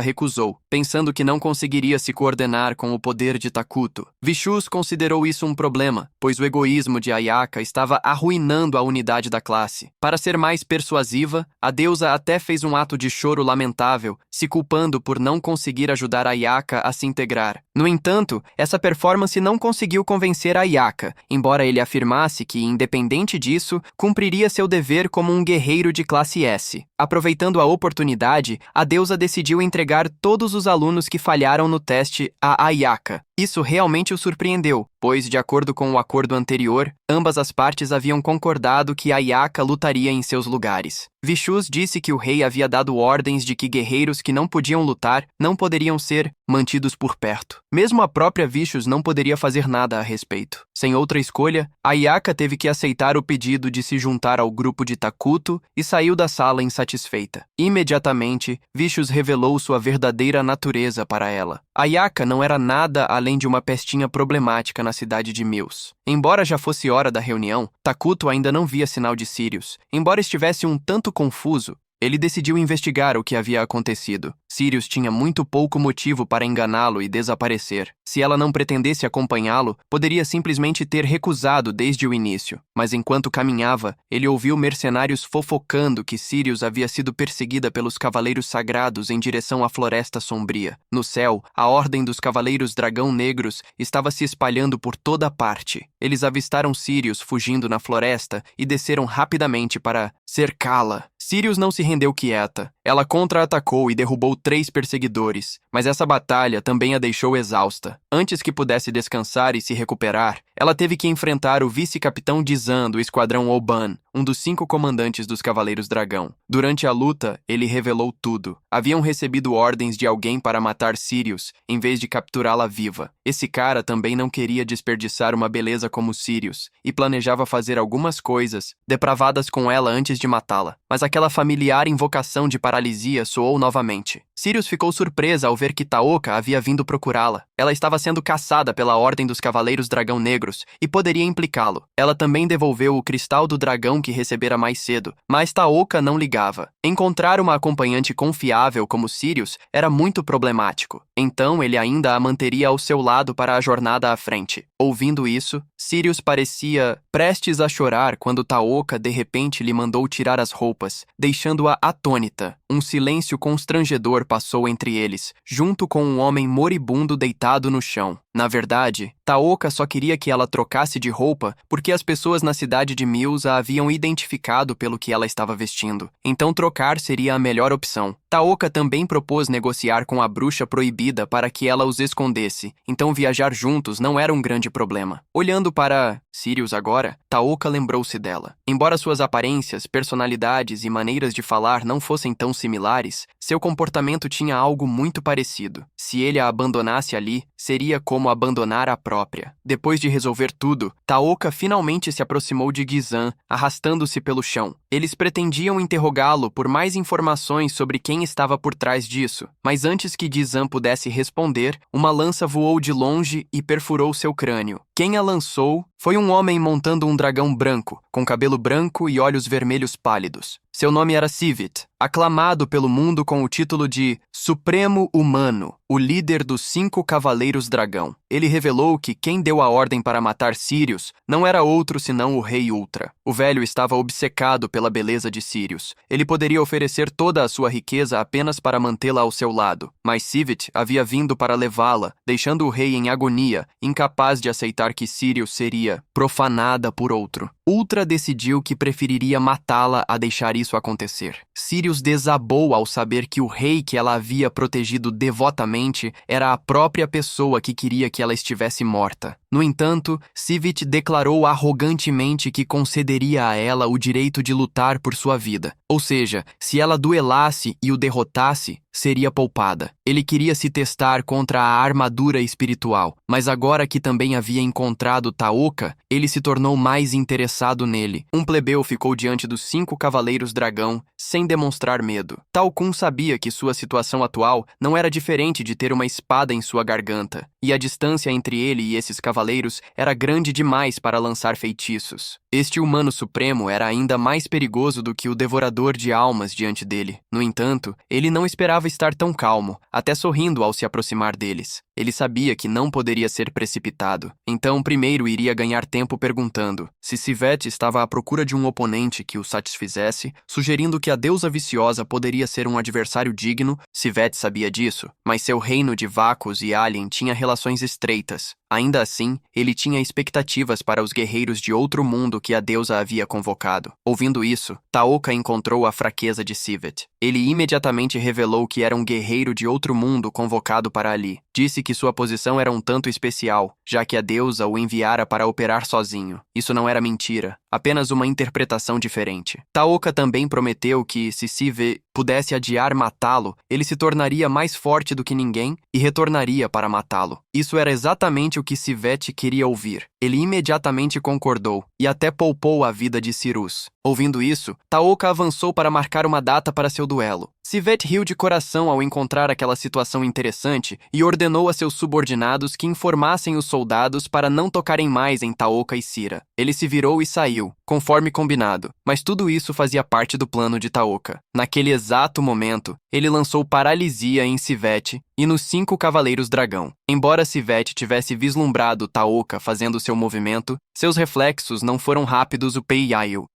recusou, pensando que não conseguiria se coordenar com o poder de Takuto. Vishus considerou isso um problema, pois o egoísmo de Ayaka estava arruinando a unidade da classe. Para ser mais persuasiva, a deusa até fez um ato de choro lamentável, se culpando por não conseguir ajudar Ayaka a se integrar. No entanto, essa performance não conseguiu convencer Ayaka, embora ele afirmasse que, independente disso, cumpriria seu dever como um guerreiro de classe S. Aproveitando a oportunidade, a deusa decidiu entregar todos os alunos que falharam no teste a Ayaka. Isso realmente o surpreendeu, pois, de acordo com o acordo anterior, ambas as partes haviam concordado que Ayaka lutaria em seus lugares. Vishus disse que o rei havia dado ordens de que guerreiros que não podiam lutar não poderiam ser mantidos por perto. Mesmo a própria Vishus não poderia fazer nada a respeito. Sem outra escolha, Ayaka teve que aceitar o pedido de se juntar ao grupo de Takuto e saiu da sala insatisfeita. Imediatamente, Vishus revelou sua verdadeira natureza para ela. Ayaka não era nada além de uma pestinha problemática na cidade de Mills. Embora já fosse hora da reunião, Takuto ainda não via sinal de Sirius. Embora estivesse um tanto confuso, ele decidiu investigar o que havia acontecido. Sirius tinha muito pouco motivo para enganá-lo e desaparecer. Se ela não pretendesse acompanhá-lo, poderia simplesmente ter recusado desde o início. Mas enquanto caminhava, ele ouviu mercenários fofocando que Sirius havia sido perseguida pelos Cavaleiros Sagrados em direção à Floresta Sombria. No céu, a Ordem dos Cavaleiros Dragão Negros estava se espalhando por toda parte. Eles avistaram Sirius fugindo na floresta e desceram rapidamente para cercá-la. Sirius não se rendeu quieta. Ela contra-atacou e derrubou 3 perseguidores, mas essa batalha também a deixou exausta. Antes que pudesse descansar e se recuperar, ela teve que enfrentar o vice-capitão Dizan do Esquadrão Oban, um dos 5 comandantes dos Cavaleiros Dragão. Durante a luta, ele revelou tudo. Haviam recebido ordens de alguém para matar Sirius, em vez de capturá-la viva. Esse cara também não queria desperdiçar uma beleza como Sirius, e planejava fazer algumas coisas depravadas com ela antes de matá-la. Mas aquela familiar invocação de paralisia soou novamente. Sirius ficou surpresa ao ver que Taoka havia vindo procurá-la. Ela estava sendo caçada pela Ordem dos Cavaleiros Dragão Negros e poderia implicá-lo. Ela também devolveu o cristal do dragão que recebera mais cedo, mas Taoka não ligava. Encontrar uma acompanhante confiável como Sirius era muito problemático. Então ele ainda a manteria ao seu lado para a jornada à frente. Ouvindo isso, Sirius parecia prestes a chorar quando Taoka de repente lhe mandou tirar as roupas, deixando-a atônita. Um silêncio constrangedor passou entre eles, junto com um homem moribundo deitado no chão. Na verdade, Taoka só queria que ela trocasse de roupa porque as pessoas na cidade de Mills a haviam identificado pelo que ela estava vestindo. Então trocar seria a melhor opção. Taoka também propôs negociar com a bruxa proibida para que ela os escondesse, então viajar juntos não era um grande problema. Olhando para Sirius agora, Taoka lembrou-se dela. Embora suas aparências, personalidades e maneiras de falar não fossem tão similares, seu comportamento tinha algo muito parecido. Se ele a abandonasse ali, seria como abandonar a própria. Depois de resolver tudo, Taoka finalmente se aproximou de Gizan, arrastando-se pelo chão. Eles pretendiam interrogá-lo por mais informações sobre quem estava por trás disso, mas antes que Gizam pudesse responder, uma lança voou de longe e perfurou seu crânio. Quem a lançou foi um homem montando um dragão branco, com cabelo branco e olhos vermelhos pálidos. Seu nome era Sivit, aclamado pelo mundo com o título de Supremo Humano, o líder dos 5 Cavaleiros Dragão. Ele revelou que quem deu a ordem para matar Sirius não era outro senão o Rei Ultra. O velho estava obcecado pela beleza de Sirius. Ele poderia oferecer toda a sua riqueza apenas para mantê-la ao seu lado, mas Sivit havia vindo para levá-la, deixando o rei em agonia, incapaz de aceitar que Sirius seria profanada por outro. Ultra decidiu que preferiria matá-la a deixar isso acontecer. Sirius desabou ao saber que o rei que ela havia protegido devotamente era a própria pessoa que queria que ela estivesse morta. No entanto, Sivit declarou arrogantemente que concederia a ela o direito de lutar por sua vida. Ou seja, se ela duelasse e o derrotasse, seria poupada. Ele queria se testar contra a armadura espiritual, mas agora que também havia encontrado Taoka, ele se tornou mais interessado nele. Um plebeu ficou diante dos 5 Cavaleiros Dragão, sem demonstrar medo. Tal Kun sabia que sua situação atual não era diferente de ter uma espada em sua garganta, e a distância entre ele e esses cavaleiros era grande demais para lançar feitiços. Este humano supremo era ainda mais perigoso do que o devorador de almas diante dele. No entanto, ele não esperava estar tão calmo, até sorrindo ao se aproximar deles. Ele sabia que não poderia ser precipitado, então primeiro iria ganhar tempo perguntando se Sivete estava à procura de um oponente que o satisfizesse, sugerindo que a deusa viciosa poderia ser um adversário digno. Sivete sabia disso, mas seu reino de Vacos e Alien tinha relações estreitas. Ainda assim, ele tinha expectativas para os guerreiros de outro mundo que a deusa havia convocado. Ouvindo isso, Taoka encontrou a fraqueza de Sivete. Ele imediatamente revelou que era um guerreiro de outro mundo convocado para ali. Disse que sua posição era um tanto especial, já que a deusa o enviara para operar sozinho. Isso não era mentira, apenas uma interpretação diferente. Taoka também prometeu que, se Sivete pudesse adiar matá-lo, ele se tornaria mais forte do que ninguém e retornaria para matá-lo. Isso era exatamente o que Sivete queria ouvir. Ele imediatamente concordou e até poupou a vida de Sirus. Ouvindo isso, Taoka avançou para marcar uma data para seu duelo. Sivete riu de coração ao encontrar aquela situação interessante e ordenou a seus subordinados que informassem os soldados para não tocarem mais em Taoka e Sira. Ele se virou e saiu, conforme combinado, mas tudo isso fazia parte do plano de Taoka. Naquele exato momento, ele lançou paralisia em Sivete e nos 5 Cavaleiros Dragão. Embora Sivete tivesse vislumbrado Taoka fazendo seu movimento, seus reflexos não foram rápidos o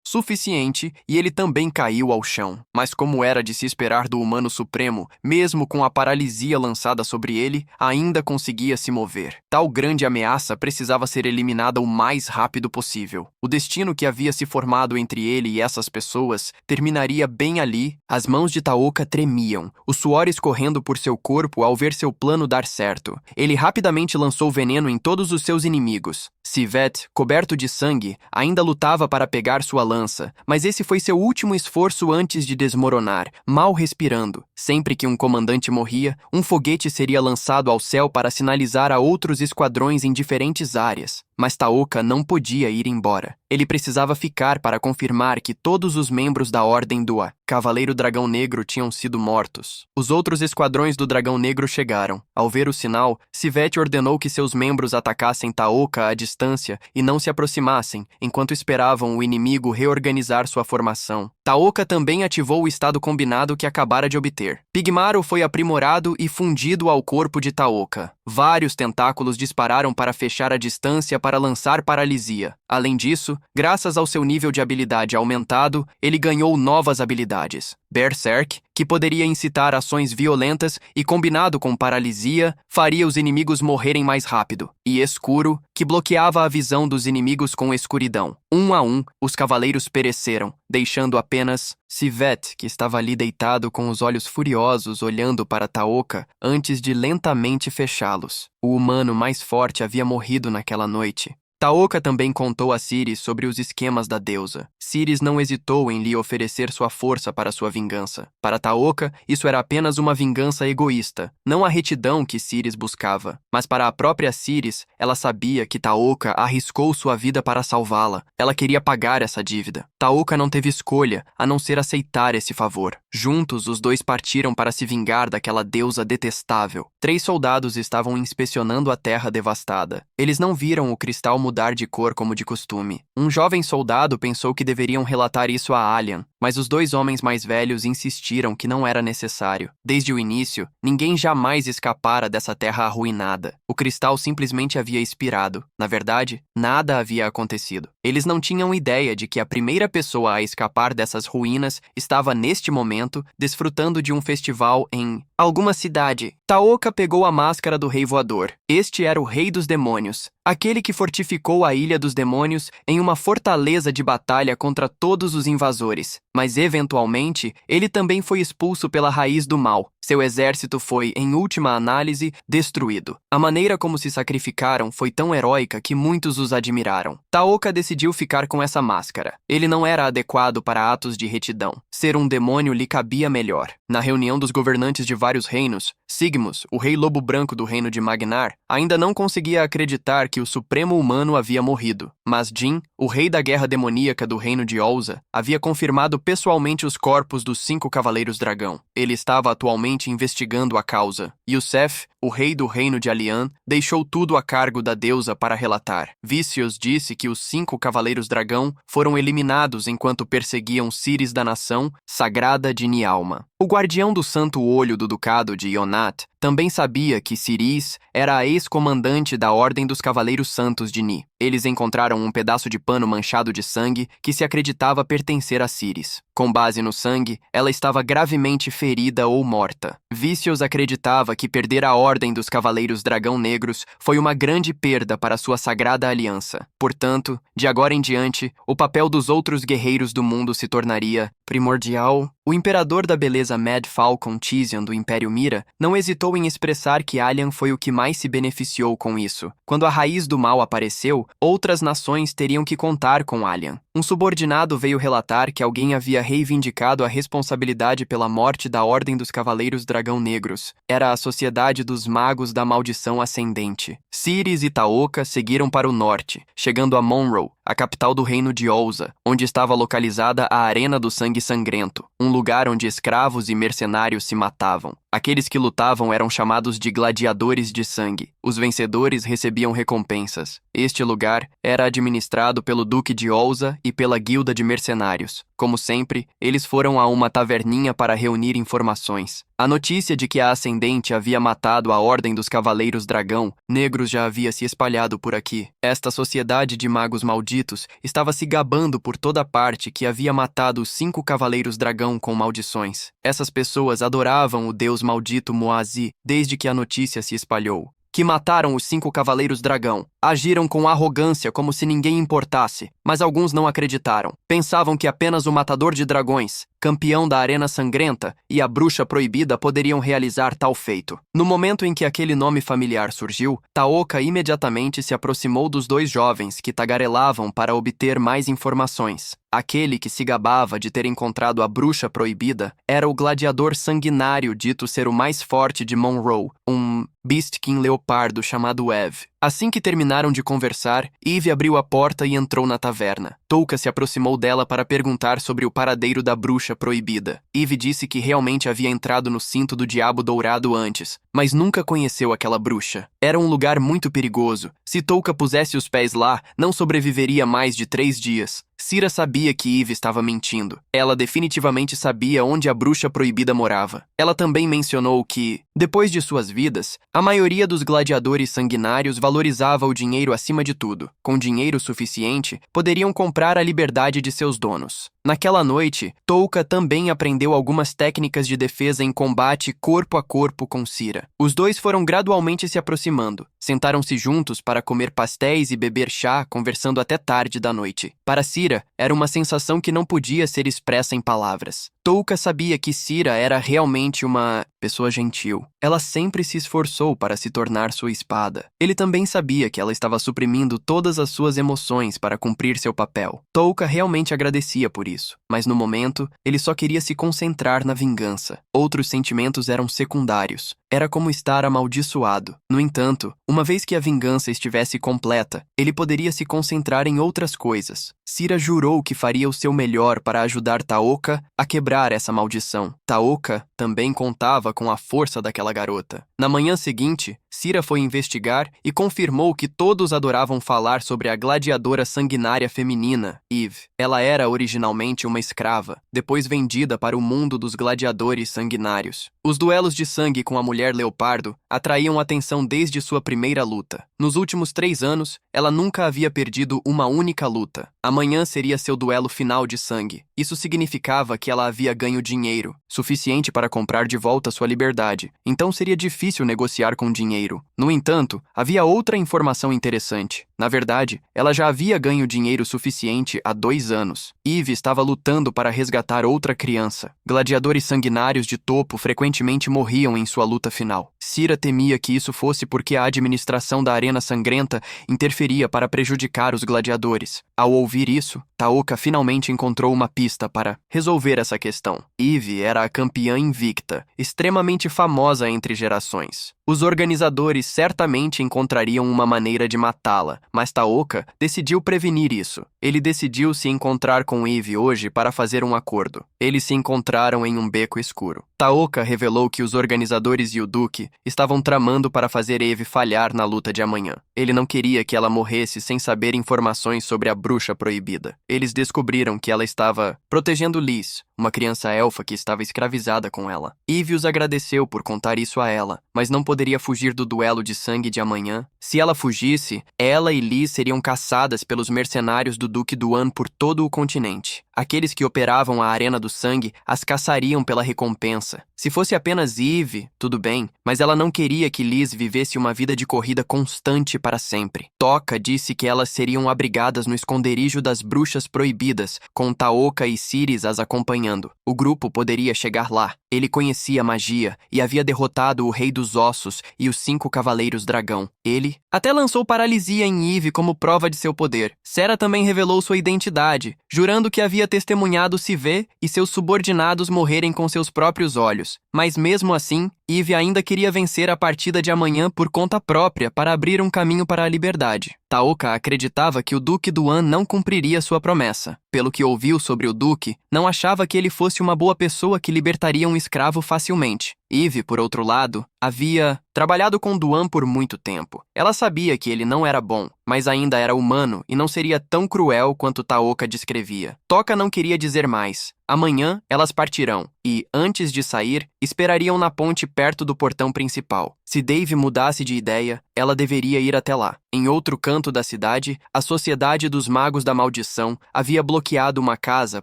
suficiente e ele também caiu ao chão. Mas como era de se esperar do humano supremo, mesmo com a paralisia lançada sobre ele, ainda conseguia se mover. Tal grande ameaça precisava ser eliminada o mais rápido possível. O destino que havia se formado entre ele e essas pessoas terminaria bem ali. As mãos de Taoka tremiam, o suor escorrendo por seu corpo ao ver seu plano dar certo. Ele rapidamente lançou veneno em todos os seus inimigos. Sivete, coberto de sangue, ainda lutava para pegar sua lança, mas esse foi seu último esforço antes de desmoronar, mal respirando. Sempre que um comandante morria, um foguete seria lançado ao céu para sinalizar a outros esquadrões em diferentes áreas. Mas Taoka não podia ir embora. Ele precisava ficar para confirmar que todos os membros da Ordem do Cavaleiro Dragão Negro tinham sido mortos. Os outros esquadrões do Dragão Negro chegaram. Ao ver o sinal, Sivete ordenou que seus membros atacassem Taoka à distância e não se aproximassem, enquanto esperavam o inimigo reorganizar sua formação. Taoka também ativou o estado combinado que acabara de obter. Pigmaro foi aprimorado e fundido ao corpo de Taoka. Vários tentáculos dispararam para fechar a distância para lançar paralisia. Além disso, graças ao seu nível de habilidade aumentado, ele ganhou novas habilidades. Berserk, que poderia incitar ações violentas e, combinado com paralisia, faria os inimigos morrerem mais rápido. E Escuro, que bloqueava a visão dos inimigos com escuridão. Um a um, os cavaleiros pereceram, deixando apenas Sivete, que estava ali deitado com os olhos furiosos olhando para Taoka antes de lentamente fechá-los. O humano mais forte havia morrido naquela noite. Taoka também contou a Ciris sobre os esquemas da deusa. Ciris não hesitou em lhe oferecer sua força para sua vingança. Para Taoka, isso era apenas uma vingança egoísta, não a retidão que Ciris buscava. Mas para a própria Ciris, ela sabia que Taoka arriscou sua vida para salvá-la. Ela queria pagar essa dívida. Taoka não teve escolha, a não ser aceitar esse favor. Juntos, os dois partiram para se vingar daquela deusa detestável. 3 soldados estavam inspecionando a terra devastada. Eles não viram o cristal mudar de cor como de costume. Um jovem soldado pensou que deveriam relatar isso a Alien, mas os 2 homens mais velhos insistiram que não era necessário. Desde o início, ninguém jamais escapara dessa terra arruinada. O cristal simplesmente havia expirado. Na verdade, nada havia acontecido. Eles não tinham ideia de que a primeira pessoa a escapar dessas ruínas estava neste momento desfrutando de um festival em alguma cidade. Taoka pegou a máscara do Rei Voador. Este era o Rei dos Demônios, aquele que fortificou a Ilha dos Demônios em uma fortaleza de batalha contra todos os invasores. Mas, eventualmente, ele também foi expulso pela raiz do mal. Seu exército foi, em última análise, destruído. A maneira como se sacrificaram foi tão heróica que muitos os admiraram. Taoka decidiu ficar com essa máscara. Ele não era adequado para atos de retidão. Ser um demônio lhe cabia melhor. Na reunião dos governantes de vários reinos, Sigmus, o rei lobo branco do reino de Magnar, ainda não conseguia acreditar que o supremo humano havia morrido. Mas Jin, o rei da guerra demoníaca do reino de Ouza, havia confirmado pessoalmente os corpos dos 5 cavaleiros dragão. Ele estava atualmente investigando a causa. Yusef, o rei do reino de Alian, deixou tudo a cargo da deusa para relatar. Vicious disse que os 5 cavaleiros dragão foram eliminados enquanto perseguiam Ciris da nação sagrada de Nialma. O guardião do santo olho do ducado de Ionat também sabia que Ciris era a ex-comandante da Ordem dos Cavaleiros Santos de Ni. Eles encontraram um pedaço de pano manchado de sangue que se acreditava pertencer a Ciris. Com base no sangue, ela estava gravemente ferida ou morta. Vicious acreditava que perder a Ordem dos Cavaleiros Dragão Negros foi uma grande perda para sua sagrada aliança. Portanto, de agora em diante, o papel dos outros guerreiros do mundo se tornaria primordial. O imperador da beleza Mad Falcon Tizian do Império Mira não hesitou em expressar que Alien foi o que mais se beneficiou com isso. Quando a raiz do mal apareceu, outras nações teriam que contar com Alien. Um subordinado veio relatar que alguém havia reivindicado a responsabilidade pela morte da Ordem dos Cavaleiros Dragão Negros. Era a Sociedade dos Magos da Maldição Ascendente. Ciris e Taoka seguiram para o norte, chegando a Monroe, a capital do reino de Ouza, onde estava localizada a Arena do Sangue Sangrento, um lugar onde escravos e mercenários se matavam. Aqueles que lutavam eram chamados de gladiadores de sangue. Os vencedores recebiam recompensas. Este lugar era administrado pelo Duque de Ouza e pela Guilda de Mercenários. Como sempre, eles foram a uma taverninha para reunir informações. A notícia de que a Ascendente havia matado a Ordem dos Cavaleiros Dragão Negros já havia se espalhado por aqui. Esta sociedade de magos malditos estava se gabando por toda parte que havia matado os 5 Cavaleiros Dragão com maldições. Essas pessoas adoravam o deus maldito Moazi desde que a notícia se espalhou. Que mataram os 5 Cavaleiros Dragão. Agiram com arrogância como se ninguém importasse, mas alguns não acreditaram. Pensavam que apenas o Matador de Dragões, campeão da Arena Sangrenta, e a Bruxa Proibida poderiam realizar tal feito. No momento em que aquele nome familiar surgiu, Taoka imediatamente se aproximou dos 2 jovens que tagarelavam para obter mais informações. Aquele que se gabava de ter encontrado a Bruxa Proibida era o gladiador sanguinário dito ser o mais forte de Monroe, um Beast King leopardo chamado Ev. Assim que terminaram de conversar, Eve abriu a porta e entrou na taverna. Touka se aproximou dela para perguntar sobre o paradeiro da Bruxa Proibida. Eve disse que realmente havia entrado no cinto do Diabo Dourado antes, mas nunca conheceu aquela bruxa. Era um lugar muito perigoso. Se Touka pusesse os pés lá, não sobreviveria mais de 3 dias. Cira sabia que Eve estava mentindo. Ela definitivamente sabia onde a Bruxa Proibida morava. Ela também mencionou que, depois de suas vidas, a maioria dos gladiadores sanguinários valorizava o dinheiro acima de tudo. Com dinheiro suficiente, poderiam comprar a liberdade de seus donos. Naquela noite, Touka também aprendeu algumas técnicas de defesa em combate corpo a corpo com Cira. Os 2 foram gradualmente se aproximando. Sentaram-se juntos para comer pastéis e beber chá, conversando até tarde da noite. Para Cira, era uma sensação que não podia ser expressa em palavras. Touka sabia que Cira era realmente uma pessoa gentil. Ela sempre se esforçou para se tornar sua espada. Ele também também sabia que ela estava suprimindo todas as suas emoções para cumprir seu papel. Touka realmente agradecia por isso, mas no momento, ele só queria se concentrar na vingança. Outros sentimentos eram secundários. Era como estar amaldiçoado. No entanto, uma vez que a vingança estivesse completa, ele poderia se concentrar em outras coisas. Sira jurou que faria o seu melhor para ajudar Taoka a quebrar essa maldição. Taoka também contava com a força daquela garota. Na manhã seguinte, Sira foi investigar e confirmou que todos adoravam falar sobre a gladiadora sanguinária feminina, Eve. Ela era originalmente uma escrava, depois vendida para o mundo dos gladiadores sanguinários. Os duelos de sangue com a mulher leopardo atraíam atenção desde sua primeira luta. Nos últimos 3 anos, ela nunca havia perdido uma única luta. Amanhã seria seu duelo final de sangue. Isso significava que ela havia ganho dinheiro, suficiente para comprar de volta sua liberdade. Então seria difícil negociar com dinheiro. No entanto, havia outra informação interessante. Na verdade, ela já havia ganho dinheiro suficiente há 2 anos. Eve estava lutando para resgatar outra criança. Gladiadores sanguinários de topo frequentemente morriam em sua luta final. Sira temia que isso fosse porque a administração da Arena Sangrenta interferia para prejudicar os gladiadores. Ao ouvir isso, Taoka finalmente encontrou uma pista para resolver essa questão. Eve era a campeã invicta, extremamente famosa entre gerações. Os organizadores certamente encontrariam uma maneira de matá-la, mas Taoka decidiu prevenir isso. Ele decidiu se encontrar com Eve hoje para fazer um acordo. Eles se encontraram em um beco escuro. Taoka revelou que os organizadores e o Duque estavam tramando para fazer Eve falhar na luta de amanhã. Ele não queria que ela morresse sem saber informações sobre a bruxa proibida. Eles descobriram que ela estava protegendo Liz, uma criança elfa que estava escravizada com ela. Eve os agradeceu por contar isso a ela, mas não poderia fugir do duelo de sangue de amanhã. Se ela fugisse, ela e Liz seriam caçadas pelos mercenários do Duque Duan por todo o continente. Aqueles que operavam a Arena do Sangue as caçariam pela recompensa. Se fosse apenas Eve, tudo bem, mas ela não queria que Liz vivesse uma vida de corrida constante para sempre. Toka disse que elas seriam abrigadas no esconderijo das bruxas proibidas, com Taoka e Ciris as acompanhando. O grupo poderia chegar lá. Ele conhecia magia e havia derrotado o Rei dos Ossos e os 5 Cavaleiros Dragão. Ele até lançou paralisia em Eve como prova de seu poder. Sera também revelou sua identidade, jurando que havia testemunhado Sivé e seus subordinados morrerem com seus próprios olhos. Mas mesmo assim, Eve ainda queria vencer a partida de amanhã por conta própria para abrir um caminho para a liberdade. Taoka acreditava que o Duque Duan não cumpriria sua promessa. Pelo que ouviu sobre o Duque, não achava que ele fosse uma boa pessoa que libertaria um escravo facilmente. Eve, por outro lado, havia trabalhado com Duan por muito tempo. Ela sabia que ele não era bom, mas ainda era humano e não seria tão cruel quanto Taoka descrevia. Toka não queria dizer mais. Amanhã, elas partirão e, antes de sair, esperariam na ponte perto do portão principal. Se Dave mudasse de ideia, ela deveria ir até lá. Em outro canto da cidade, a Sociedade dos Magos da Maldição havia bloqueado uma casa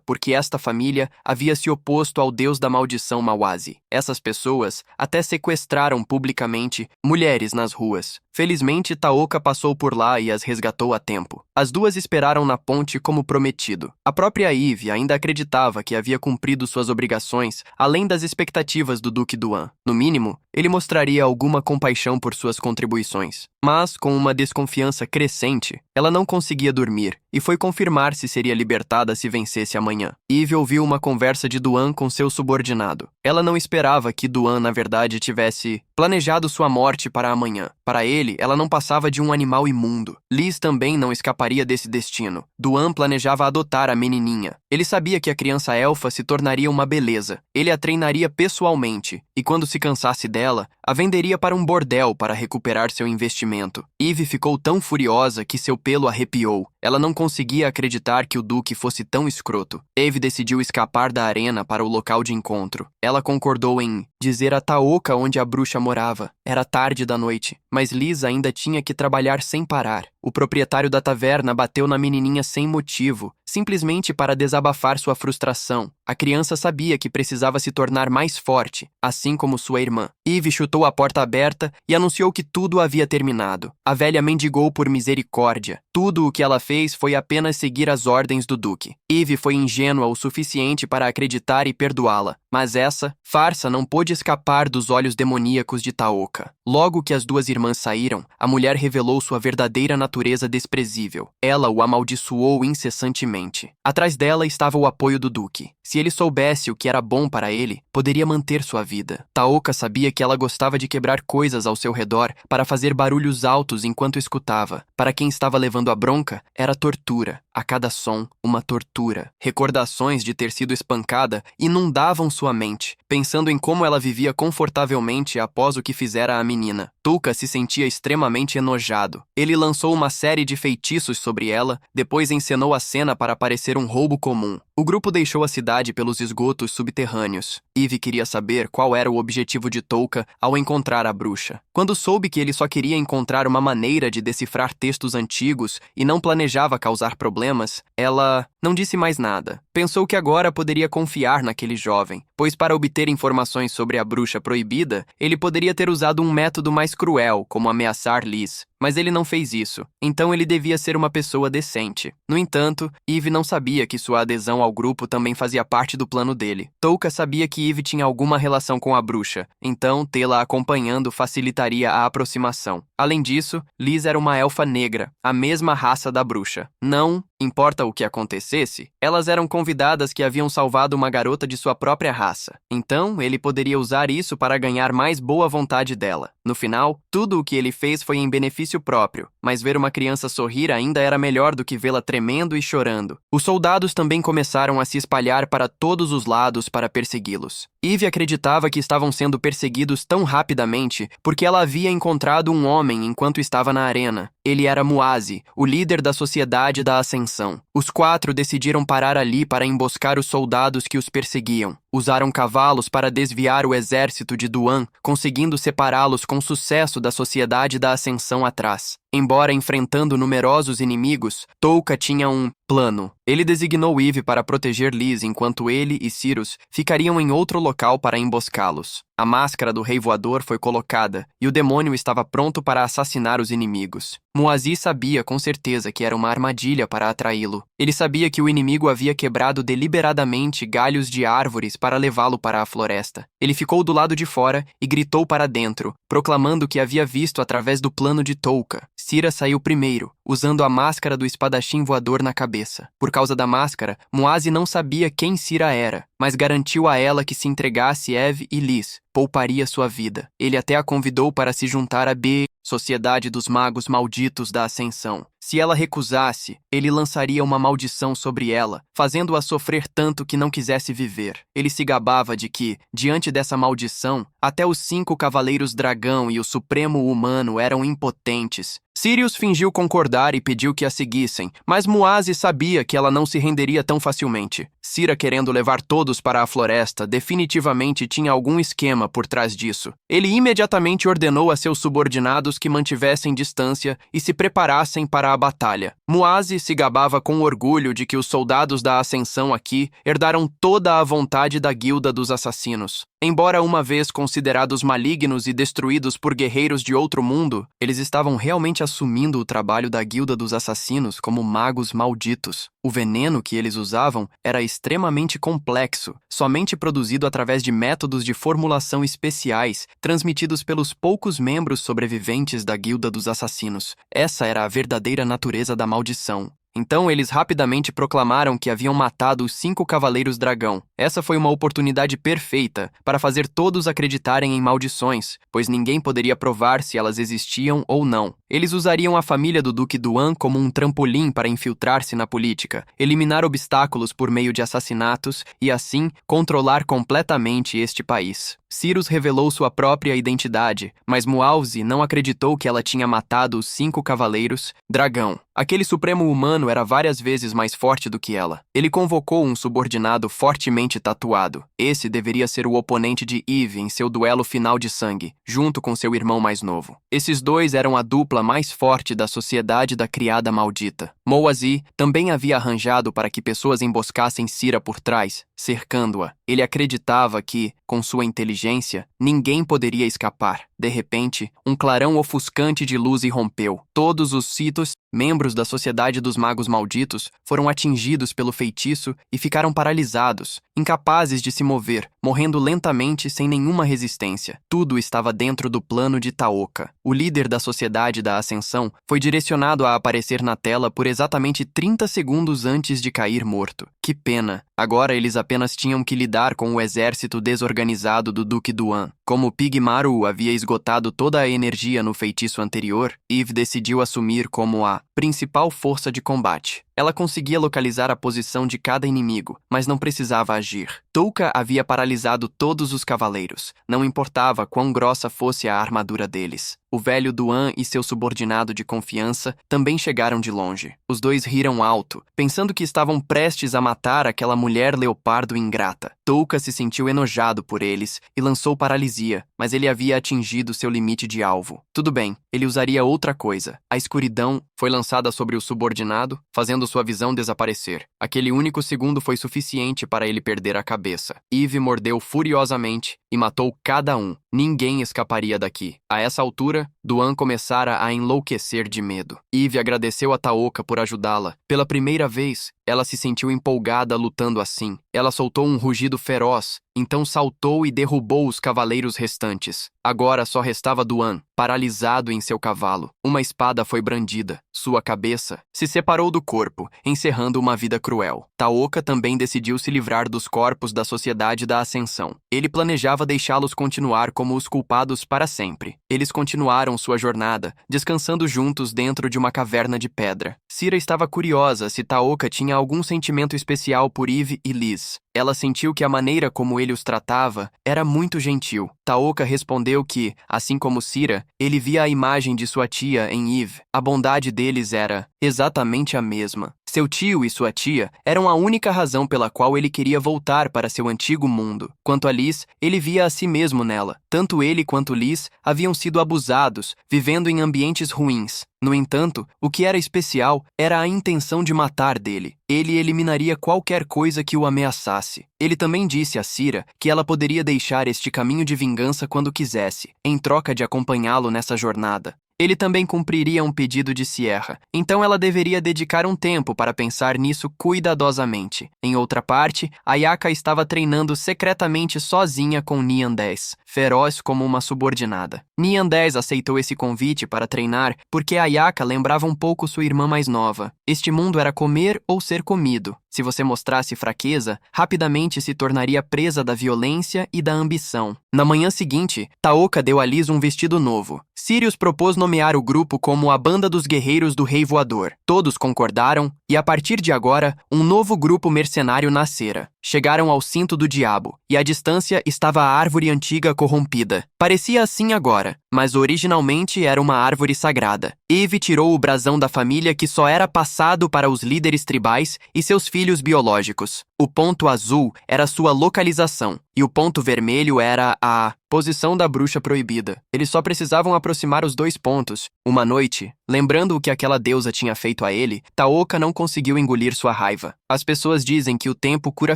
porque esta família havia se oposto ao deus da maldição Mawasi. Essas pessoas até sequestraram publicamente mulheres nas ruas. Felizmente, Taoka passou por lá e as resgatou a tempo. As duas esperaram na ponte como prometido. A própria Eve ainda acreditava que havia cumprido suas obrigações além das expectativas do Duque Duan. No mínimo, ele mostraria alguma compaixão por suas contribuições. Mas, com uma desconfiança crescente, ela não conseguia dormir e foi confirmar se seria libertada se vencesse amanhã. Eve ouviu uma conversa de Duan com seu subordinado. Ela não esperava que Duan, na verdade, tivesse planejado sua morte para amanhã. Para ele, ela não passava de um animal imundo. Liz também não escaparia desse destino. Duan planejava adotar a menininha. Ele sabia que a criança elfa se tornaria uma beleza. Ele a treinaria pessoalmente e, quando se cansasse dela, a venderia para um bordel para recuperar seu investimento. Eve ficou tão furiosa que seu pelo arrepiou. Ela não conseguia acreditar que o Duque fosse tão escroto. Eve decidiu escapar da arena para o local de encontro. Ela concordou em dizer a Taoka onde a bruxa morava. Era tarde da noite, mas Liz ainda tinha que trabalhar sem parar. O proprietário da taverna bateu na menininha sem motivo, simplesmente para desabafar sua frustração. A criança sabia que precisava se tornar mais forte, assim como sua irmã. Eve chutou a porta aberta e anunciou que tudo havia terminado. A velha mendigou por misericórdia. Tudo o que ela fez foi apenas seguir as ordens do Duque. Eve foi ingênua o suficiente para acreditar e perdoá-la, mas essa farsa não pôde escapar dos olhos demoníacos de Taoka. Logo que as duas irmãs saíram, a mulher revelou sua verdadeira natureza desprezível. Ela o amaldiçoou incessantemente. Atrás dela estava o apoio do Duque. Se ele soubesse o que era bom para ele, poderia manter sua vida. Taoka sabia que ela gostava de quebrar coisas ao seu redor para fazer barulhos altos enquanto escutava. Para quem estava levando a bronca, era tortura. A cada som, uma tortura. Recordações de ter sido espancada inundavam sua mente, pensando em como ela vivia confortavelmente após o que fizera a menina. Touka se sentia extremamente enojado. Ele lançou uma série de feitiços sobre ela, depois encenou a cena para parecer um roubo comum. O grupo deixou a cidade pelos esgotos subterrâneos. Eve queria saber qual era o objetivo de Touka ao encontrar a bruxa. Quando soube que ele só queria encontrar uma maneira de decifrar textos antigos e não planejava causar problemas, ela não disse mais nada. Pensou que agora poderia confiar naquele jovem, pois para obter informações sobre a bruxa proibida, ele poderia ter usado um método mais cruel, como ameaçar Liz. Mas ele não fez isso, então ele devia ser uma pessoa decente. No entanto, Eve não sabia que sua adesão ao grupo também fazia parte do plano dele. Touka sabia que Eve tinha alguma relação com a bruxa, então tê-la acompanhando facilitaria a aproximação. Além disso, Liz era uma elfa negra, a mesma raça da bruxa. Não importa o que acontecesse, elas eram convidadas que haviam salvado uma garota de sua própria raça. Então, ele poderia usar isso para ganhar mais boa vontade dela. No final, tudo o que ele fez foi em benefício próprio, mas ver uma criança sorrir ainda era melhor do que vê-la tremendo e chorando. Os soldados também começaram a se espalhar para todos os lados para persegui-los. Eve acreditava que estavam sendo perseguidos tão rapidamente porque ela havia encontrado um homem enquanto estava na arena. Ele era Muazi, o líder da Sociedade da Ascensão. Os 4 decidiram parar ali para emboscar os soldados que os perseguiam. Usaram cavalos para desviar o exército de Duan, conseguindo separá-los com sucesso da Sociedade da Ascensão atrás. Embora enfrentando numerosos inimigos, Touka tinha um plano. Ele designou Eve para proteger Liz enquanto ele e Cyrus ficariam em outro local para emboscá-los. A máscara do Rei Voador foi colocada e o demônio estava pronto para assassinar os inimigos. Muazi sabia com certeza que era uma armadilha para atraí-lo. Ele sabia que o inimigo havia quebrado deliberadamente galhos de árvores para levá-lo para a floresta. Ele ficou do lado de fora e gritou para dentro, proclamando que havia visto através do plano de Touka. Cira saiu primeiro, usando a máscara do espadachim voador na cabeça. Por causa da máscara, Muazi não sabia quem Cira era, mas garantiu a ela que se entregasse Eve e Liz, pouparia sua vida. Ele até a convidou para se juntar à Sociedade dos Magos Malditos da Ascensão. Se ela recusasse, ele lançaria uma maldição sobre ela, fazendo-a sofrer tanto que não quisesse viver. Ele se gabava de que, diante dessa maldição, até os 5 Cavaleiros Dragão e o Supremo Humano eram impotentes. Sirius fingiu concordar e pediu que a seguissem, mas Muazi sabia que ela não se renderia tão facilmente. Cira, querendo levar todos para a floresta, definitivamente tinha algum esquema por trás disso. Ele imediatamente ordenou a seus subordinados que mantivessem distância e se preparassem para a batalha. Muazi se gabava com orgulho de que os soldados da Ascensão aqui herdaram toda a vontade da Guilda dos Assassinos. Embora uma vez considerados malignos e destruídos por guerreiros de outro mundo, eles estavam realmente assumindo o trabalho da Guilda dos Assassinos como magos malditos. O veneno que eles usavam era extremamente complexo, somente produzido através de métodos de formulação especiais, transmitidos pelos poucos membros sobreviventes da Guilda dos Assassinos. Essa era a verdadeira natureza da maldição. Então eles rapidamente proclamaram que haviam matado os 5 Cavaleiros Dragão. Essa foi uma oportunidade perfeita para fazer todos acreditarem em maldições, pois ninguém poderia provar se elas existiam ou não. Eles usariam a família do Duque Duan como um trampolim para infiltrar-se na política, eliminar obstáculos por meio de assassinatos e, assim, controlar completamente este país. Cyrus revelou sua própria identidade, mas Muazi não acreditou que ela tinha matado os 5 Cavaleiros Dragão. Aquele Supremo Humano era várias vezes mais forte do que ela. Ele convocou um subordinado fortemente tatuado. Esse deveria ser o oponente de Eve em seu duelo final de sangue, junto com seu irmão mais novo. Esses dois eram a dupla mais forte da Sociedade da Criada Maldita. Moazi também havia arranjado para que pessoas emboscassem Cira por trás, cercando-a. Ele acreditava que, com sua inteligência, ninguém poderia escapar. De repente, um clarão ofuscante de luz irrompeu. Todos os Citos, membros da Sociedade dos Magos Malditos, foram atingidos pelo feitiço e ficaram paralisados, incapazes de se mover, morrendo lentamente sem nenhuma resistência. Tudo estava dentro do plano de Taoka. O líder da Sociedade da Ascensão foi direcionado a aparecer na tela por exatamente 30 segundos antes de cair morto. Que pena! Agora eles apenas tinham que lidar com o exército desorganizado do Duque Duan. Como Pigmaru havia esgotado toda a energia no feitiço anterior, Eve decidiu assumir como a principal força de combate. Ela conseguia localizar a posição de cada inimigo, mas não precisava agir. Touka havia paralisado todos os cavaleiros. Não importava quão grossa fosse a armadura deles. O velho Duan e seu subordinado de confiança também chegaram de longe. Os dois riram alto, pensando que estavam prestes a matar aquela mulher leopardo ingrata. Touka se sentiu enojado por eles e lançou paralisia, mas ele havia atingido seu limite de alvo. Tudo bem, ele usaria outra coisa. A escuridão foi lançada sobre o subordinado, fazendo sua visão desaparecer. Aquele único segundo foi suficiente para ele perder a cabeça. Eve mordeu furiosamente e matou cada um. Ninguém escaparia daqui. A essa altura, Duan começara a enlouquecer de medo. Eve agradeceu a Taoka por ajudá-la. Pela primeira vez, ela se sentiu empolgada lutando assim. Ela soltou um rugido feroz, então saltou e derrubou os cavaleiros restantes. Agora só restava Duan, paralisado em seu cavalo. Uma espada foi brandida. Sua cabeça se separou do corpo, encerrando uma vida cruel. Taoka também decidiu se livrar dos corpos da Sociedade da Ascensão. Ele planejava deixá-los continuar como os culpados para sempre. Eles continuaram sua jornada, descansando juntos dentro de uma caverna de pedra. Cira estava curiosa se Taoka tinha algum sentimento especial por Eve e Liz. Ela sentiu que a maneira como ele os tratava era muito gentil. Taoka respondeu que, assim como Cira, ele via a imagem de sua tia em Eve. A bondade deles era exatamente a mesma. Seu tio e sua tia eram a única razão pela qual ele queria voltar para seu antigo mundo. Quanto a Liz, ele via a si mesmo nela. Tanto ele quanto Liz haviam sido abusados, vivendo em ambientes ruins. No entanto, o que era especial era a intenção de matar dele. Ele eliminaria qualquer coisa que o ameaçasse. Ele também disse a Cira que ela poderia deixar este caminho de vingança quando quisesse, em troca de acompanhá-lo nessa jornada. Ele também cumpriria um pedido de Sierra, então ela deveria dedicar um tempo para pensar nisso cuidadosamente. Em outra parte, Ayaka estava treinando secretamente sozinha com Nian 10, feroz como uma subordinada. Nian 10 aceitou esse convite para treinar porque Ayaka lembrava um pouco sua irmã mais nova. Este mundo era comer ou ser comido. Se você mostrasse fraqueza, rapidamente se tornaria presa da violência e da ambição. Na manhã seguinte, Taoka deu a Liz um vestido novo. Sirius propôs nomear o grupo como a Banda dos Guerreiros do Rei Voador. Todos concordaram, e a partir de agora, um novo grupo mercenário nascera. Chegaram ao Cinto do Diabo, e à distância estava a árvore antiga corrompida. Parecia assim agora, mas originalmente era uma árvore sagrada. Eve tirou o brasão da família que só era passado para os líderes tribais e seus filhos biológicos. O ponto azul era sua localização, e o ponto vermelho era a posição da bruxa proibida. Eles só precisavam aproximar os dois pontos. Uma noite, lembrando o que aquela deusa tinha feito a ele, Taoka não conseguiu engolir sua raiva. As pessoas dizem que o tempo cura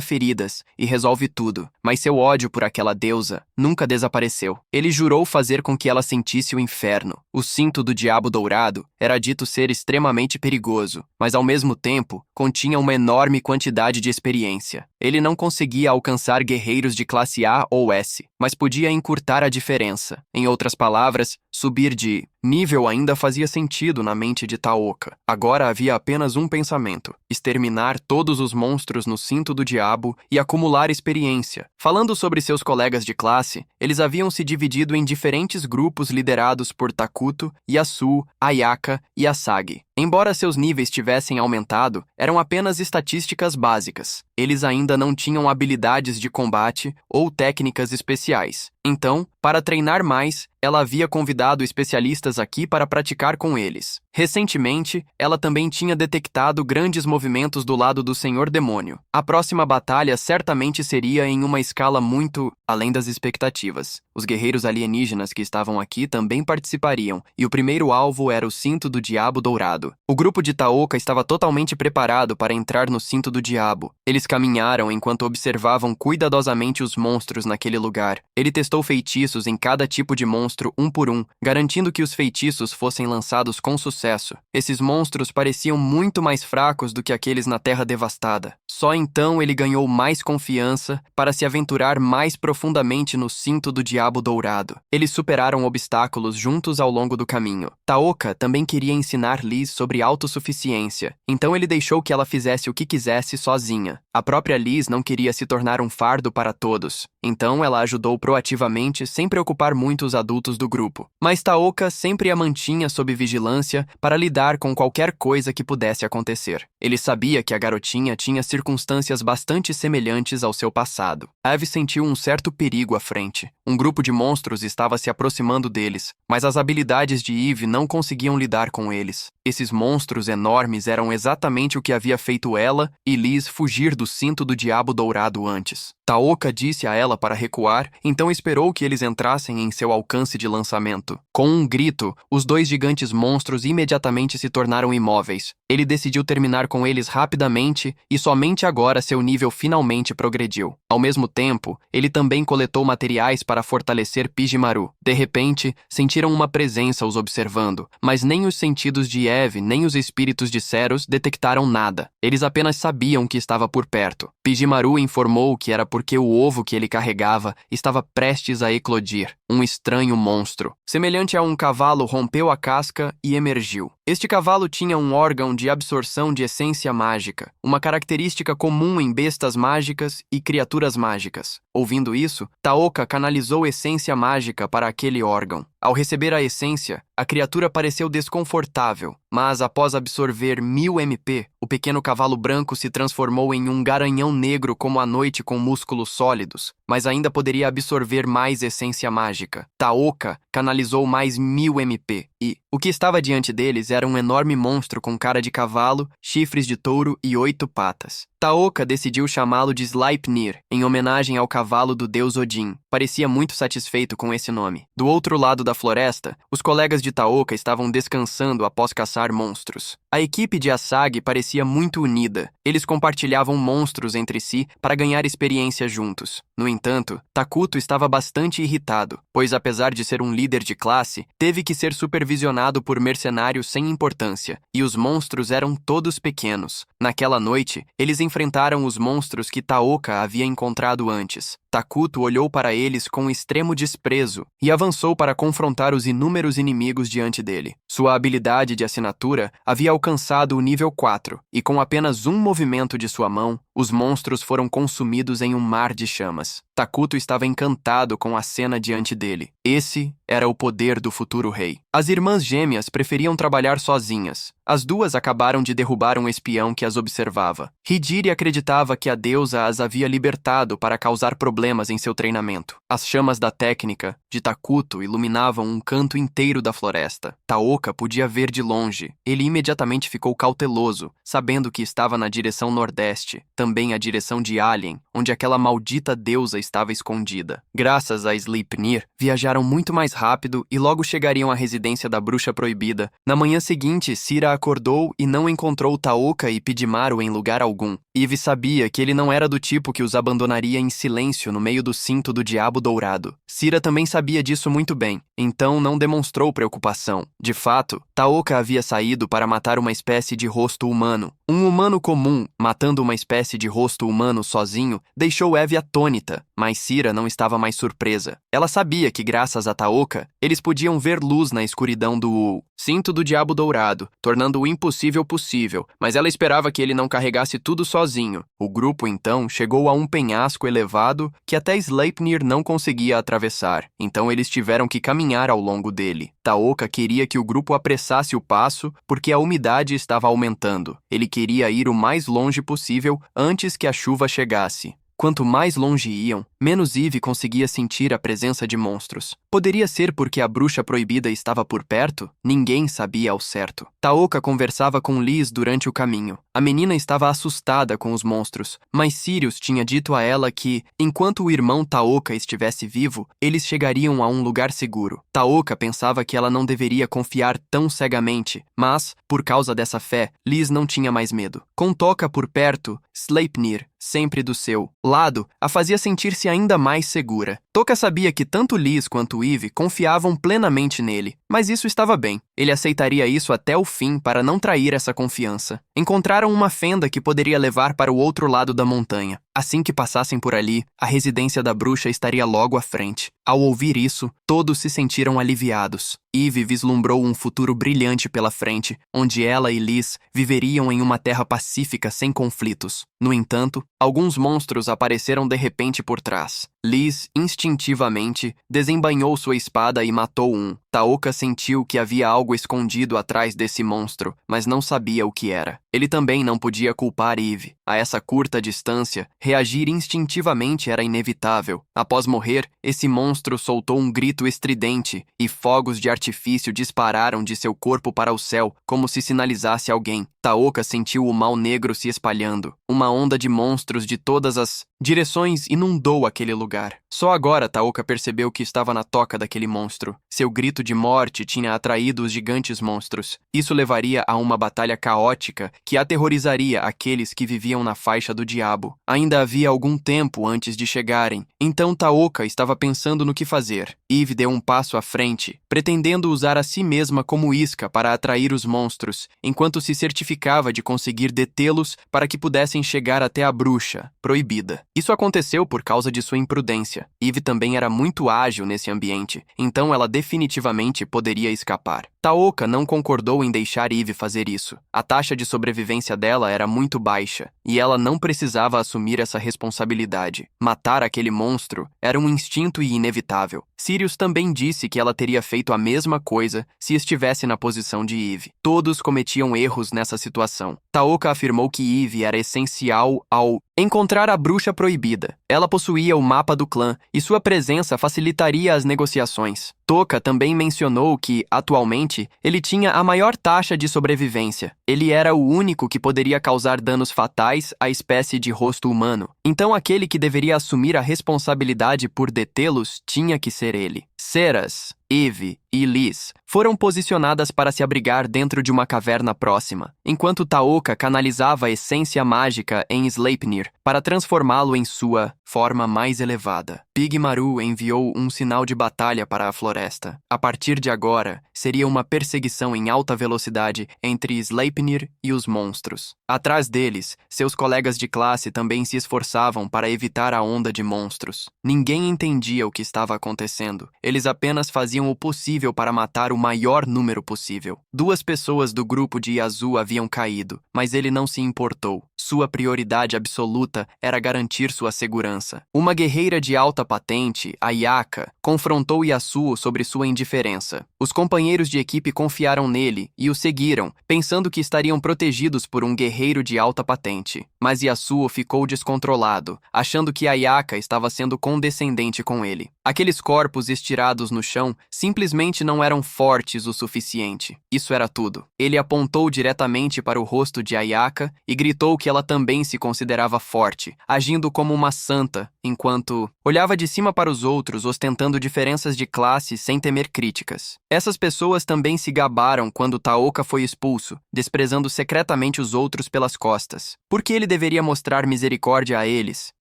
feridas e resolve tudo, mas seu ódio por aquela deusa nunca desapareceu. Ele jurou fazer com que ela sentisse o inferno. O cinto do diabo dourado era dito ser extremamente perigoso, mas ao mesmo tempo continha uma enorme quantidade de experiência. Ele não conseguia alcançar guerreiros de classe A ou S, mas podia encurtar a diferença. Em outras palavras, subir de nível ainda fazia sentido na mente de Taoka. Agora havia apenas um pensamento: exterminar todos os monstros no cinto do diabo e acumular experiência. Falando sobre seus colegas de classe, eles haviam se dividido em diferentes grupos liderados por Takuto, Yasu, Ayaka e Asagi. Embora seus níveis tivessem aumentado, eram apenas estatísticas básicas. Eles ainda não tinham habilidades de combate ou técnicas especiais. Então, Para treinar mais, ela havia convidado especialistas aqui para praticar com eles. Recentemente, ela também tinha detectado grandes movimentos do lado do Senhor Demônio. A próxima batalha certamente seria em uma escala muito além das expectativas. Os guerreiros alienígenas que estavam aqui também participariam, e o primeiro alvo era o Cinto do Diabo Dourado. O grupo de Taoka estava totalmente preparado para entrar no Cinto do Diabo. Eles caminharam enquanto observavam cuidadosamente os monstros naquele lugar. Ele testou feitiços em cada tipo de monstro um por um, garantindo que os feitiços fossem lançados com sucesso. Esses monstros pareciam muito mais fracos do que aqueles na Terra Devastada. Só então ele ganhou mais confiança para se aventurar mais profundamente no Cinto do Diabo Dourado. Eles superaram obstáculos juntos ao longo do caminho. Taoka também queria ensinar Liz sobre autossuficiência, então ele deixou que ela fizesse o que quisesse sozinha. A própria Liz não queria se tornar um fardo para todos, então ela ajudou proativamente sem preocupar muito os adultos do grupo. Mas Taoka sempre a mantinha sob vigilância para lidar com qualquer coisa que pudesse acontecer. Ele sabia que a garotinha tinha circunstâncias bastante semelhantes ao seu passado. Eve sentiu um certo perigo à frente. Um grupo de monstros estava se aproximando deles, mas as habilidades de Eve não conseguiam lidar com eles. Esses monstros enormes eram exatamente o que havia feito ela e Liz fugir do Cinto do Diabo Dourado antes. Taoka disse a ela para recuar, então esperou que eles entrassem em seu alcance de lançamento. Com um grito, os dois gigantes monstros imediatamente se tornaram imóveis. Ele decidiu terminar com eles rapidamente e somente agora seu nível finalmente progrediu. Ao mesmo tempo, ele também coletou materiais para fortalecer Pijimaru. De repente, sentiram uma presença os observando, mas nem os sentidos de Eve nem os espíritos de Ceros detectaram nada. Eles apenas sabiam que estava por perto. Pijimaru informou que era porque o ovo que ele carregava estava prestes a eclodir. Um estranho monstro, semelhante a um cavalo, rompeu a casca e emergiu. Este cavalo tinha um órgão de absorção de essência mágica, uma característica comum em bestas mágicas e criaturas mágicas. Ouvindo isso, Taoka canalizou essência mágica para aquele órgão. Ao receber a essência, a criatura pareceu desconfortável, mas após absorver 1000 MP, o pequeno cavalo branco se transformou em um garanhão negro como a noite com músculos sólidos, mas ainda poderia absorver mais essência mágica. Taoka canalizou mais 1000 MP e o que estava diante deles era um enorme monstro com cara de cavalo, chifres de touro e 8 patas. Taoka decidiu chamá-lo de Sleipnir, em homenagem ao cavalo do deus Odin. Parecia muito satisfeito com esse nome. Do outro lado da floresta, os colegas de Taoka estavam descansando após caçar monstros. A equipe de Asagi parecia muito unida. Eles compartilhavam monstros entre si para ganhar experiência juntos. No entanto, Takuto estava bastante irritado, pois apesar de ser um líder de classe, teve que ser supervisionado por mercenários sem importância, e os monstros eram todos pequenos. Naquela noite, eles enfrentaram os monstros que Taoka havia encontrado antes. Takuto olhou para eles com extremo desprezo e avançou para confrontar os inúmeros inimigos diante dele. Sua habilidade de assinatura havia alcançado o nível 4, e com apenas um movimento de sua mão, os monstros foram consumidos em um mar de chamas. Takuto estava encantado com a cena diante dele. Esse era o poder do futuro rei. As irmãs gêmeas preferiam trabalhar sozinhas. As duas acabaram de derrubar um espião que as observava. Hidiri acreditava que a deusa as havia libertado para causar problemas em seu treinamento. As chamas da técnica de Takuto iluminavam um canto inteiro da floresta. Taoka podia ver de longe. Ele imediatamente ficou cauteloso, sabendo que estava na direção nordeste, também a direção de Alien, onde aquela maldita deusa estava escondida. Graças a Sleipnir, viajaram muito mais rápido e logo chegariam à residência da bruxa proibida. Na manhã seguinte, Sira acordou e não encontrou Taoka e Pijimaru em lugar algum. Eve sabia que ele não era do tipo que os abandonaria em silêncio no meio do cinto do Diabo Dourado. Sira também sabia disso muito bem, então não demonstrou preocupação. De fato, Taoka havia saído para matar uma espécie de rosto humano. Um humano comum, matando uma espécie de rosto humano sozinho, deixou Eve atônita, mas Sira não estava mais surpresa. Ela sabia que, graças a Taoka, eles podiam ver luz na escuridão do cinto do Diabo Dourado, tornando o impossível possível, mas ela esperava que ele não carregasse tudo sozinho. O grupo, então, chegou a um penhasco elevado que até Sleipnir não conseguia atravessar, então eles tiveram que caminhar ao longo dele. Taoka queria que o grupo apressasse o passo porque a umidade estava aumentando. Ele queria ir o mais longe possível antes que a chuva chegasse. Quanto mais longe iam, menos Eve conseguia sentir a presença de monstros. Poderia ser porque a bruxa proibida estava por perto? Ninguém sabia ao certo. Taoka conversava com Liz durante o caminho. A menina estava assustada com os monstros, mas Sirius tinha dito a ela que, enquanto o irmão Taoka estivesse vivo, eles chegariam a um lugar seguro. Taoka pensava que ela não deveria confiar tão cegamente, mas, por causa dessa fé, Liz não tinha mais medo. Com Toka por perto, Sleipnir, sempre do seu lado, a fazia sentir-se ainda mais segura. Toka sabia que tanto Liz quanto Eve confiavam plenamente nele, mas isso estava bem. Ele aceitaria isso até o fim para não trair essa confiança. Encontraram uma fenda que poderia levar para o outro lado da montanha. Assim que passassem por ali, a residência da bruxa estaria logo à frente. Ao ouvir isso, todos se sentiram aliviados. Eve vislumbrou um futuro brilhante pela frente, onde ela e Liz viveriam em uma terra pacífica sem conflitos. No entanto, alguns monstros apareceram de repente por trás. Liz, instintivamente, desembainhou sua espada e matou um. Taoka sentiu que havia algo escondido atrás desse monstro, mas não sabia o que era. Ele também não podia culpar Eve. A essa curta distância, reagir instintivamente era inevitável. Após morrer, esse monstro soltou um grito estridente e fogos de artifício dispararam de seu corpo para o céu, como se sinalizasse alguém. Taoka sentiu o mal negro se espalhando. Uma onda de monstros de todas as direções inundou aquele lugar. Só agora Taoka percebeu que estava na toca daquele monstro. Seu grito de morte tinha atraído os gigantes monstros. Isso levaria a uma batalha caótica que aterrorizaria aqueles que viviam na faixa do diabo. Ainda havia algum tempo antes de chegarem, então Taoka estava pensando no que fazer. Eve deu um passo à frente, pretendendo usar a si mesma como isca para atrair os monstros, enquanto se certificava de conseguir detê-los para que pudessem chegar até a bruxa proibida. Isso aconteceu por causa de sua imprudência. Eve também era muito ágil nesse ambiente, então ela definitivamente poderia escapar. Taoka não concordou em deixar Eve fazer isso. A taxa de sobrevivência dela era muito baixa, e ela não precisava assumir essa responsabilidade. Matar aquele monstro era um instinto e inevitável. Sirius também disse que ela teria feito a mesma coisa se estivesse na posição de Eve. Todos cometiam erros nessa situação. Taoka afirmou que Eve era essencial ao encontrar a bruxa proibida. Ela possuía o mapa do clã, e sua presença facilitaria as negociações. Toka também mencionou que, atualmente, ele tinha a maior taxa de sobrevivência. Ele era o único que poderia causar danos fatais à espécie de rosto humano. Então aquele que deveria assumir a responsabilidade por detê-los tinha que ser ele. Ceras, Eve e Liz foram posicionadas para se abrigar dentro de uma caverna próxima, enquanto Taoka canalizava a essência mágica em Sleipnir para transformá-lo em sua forma mais elevada. Pigmaru enviou um sinal de batalha para a floresta. A partir de agora, seria uma perseguição em alta velocidade entre Sleipnir e os monstros. Atrás deles, seus colegas de classe também se esforçavam para evitar a onda de monstros. Ninguém entendia o que estava acontecendo. Eles apenas faziam o possível para matar o maior número possível. 2 pessoas do grupo de Yasu haviam caído, mas ele não se importou. Sua prioridade absoluta era garantir sua segurança. Uma guerreira de alta patente, Ayaka, confrontou Yasuo sobre sua indiferença. Os companheiros de equipe confiaram nele e o seguiram, pensando que estariam protegidos por um guerreiro de alta patente. Mas Yasuo ficou descontrolado, achando que Ayaka estava sendo condescendente com ele. Aqueles corpos estirados no chão simplesmente não eram fortes o suficiente. Isso era tudo. Ele apontou diretamente para o rosto de Ayaka e gritou que ela também se considerava forte, agindo como uma santa, enquanto olhava de cima para os outros, ostentando diferenças de classe sem temer críticas. Essas pessoas também se gabaram quando Taoka foi expulso, desprezando secretamente os outros pelas costas. Por que ele deveria mostrar misericórdia a eles?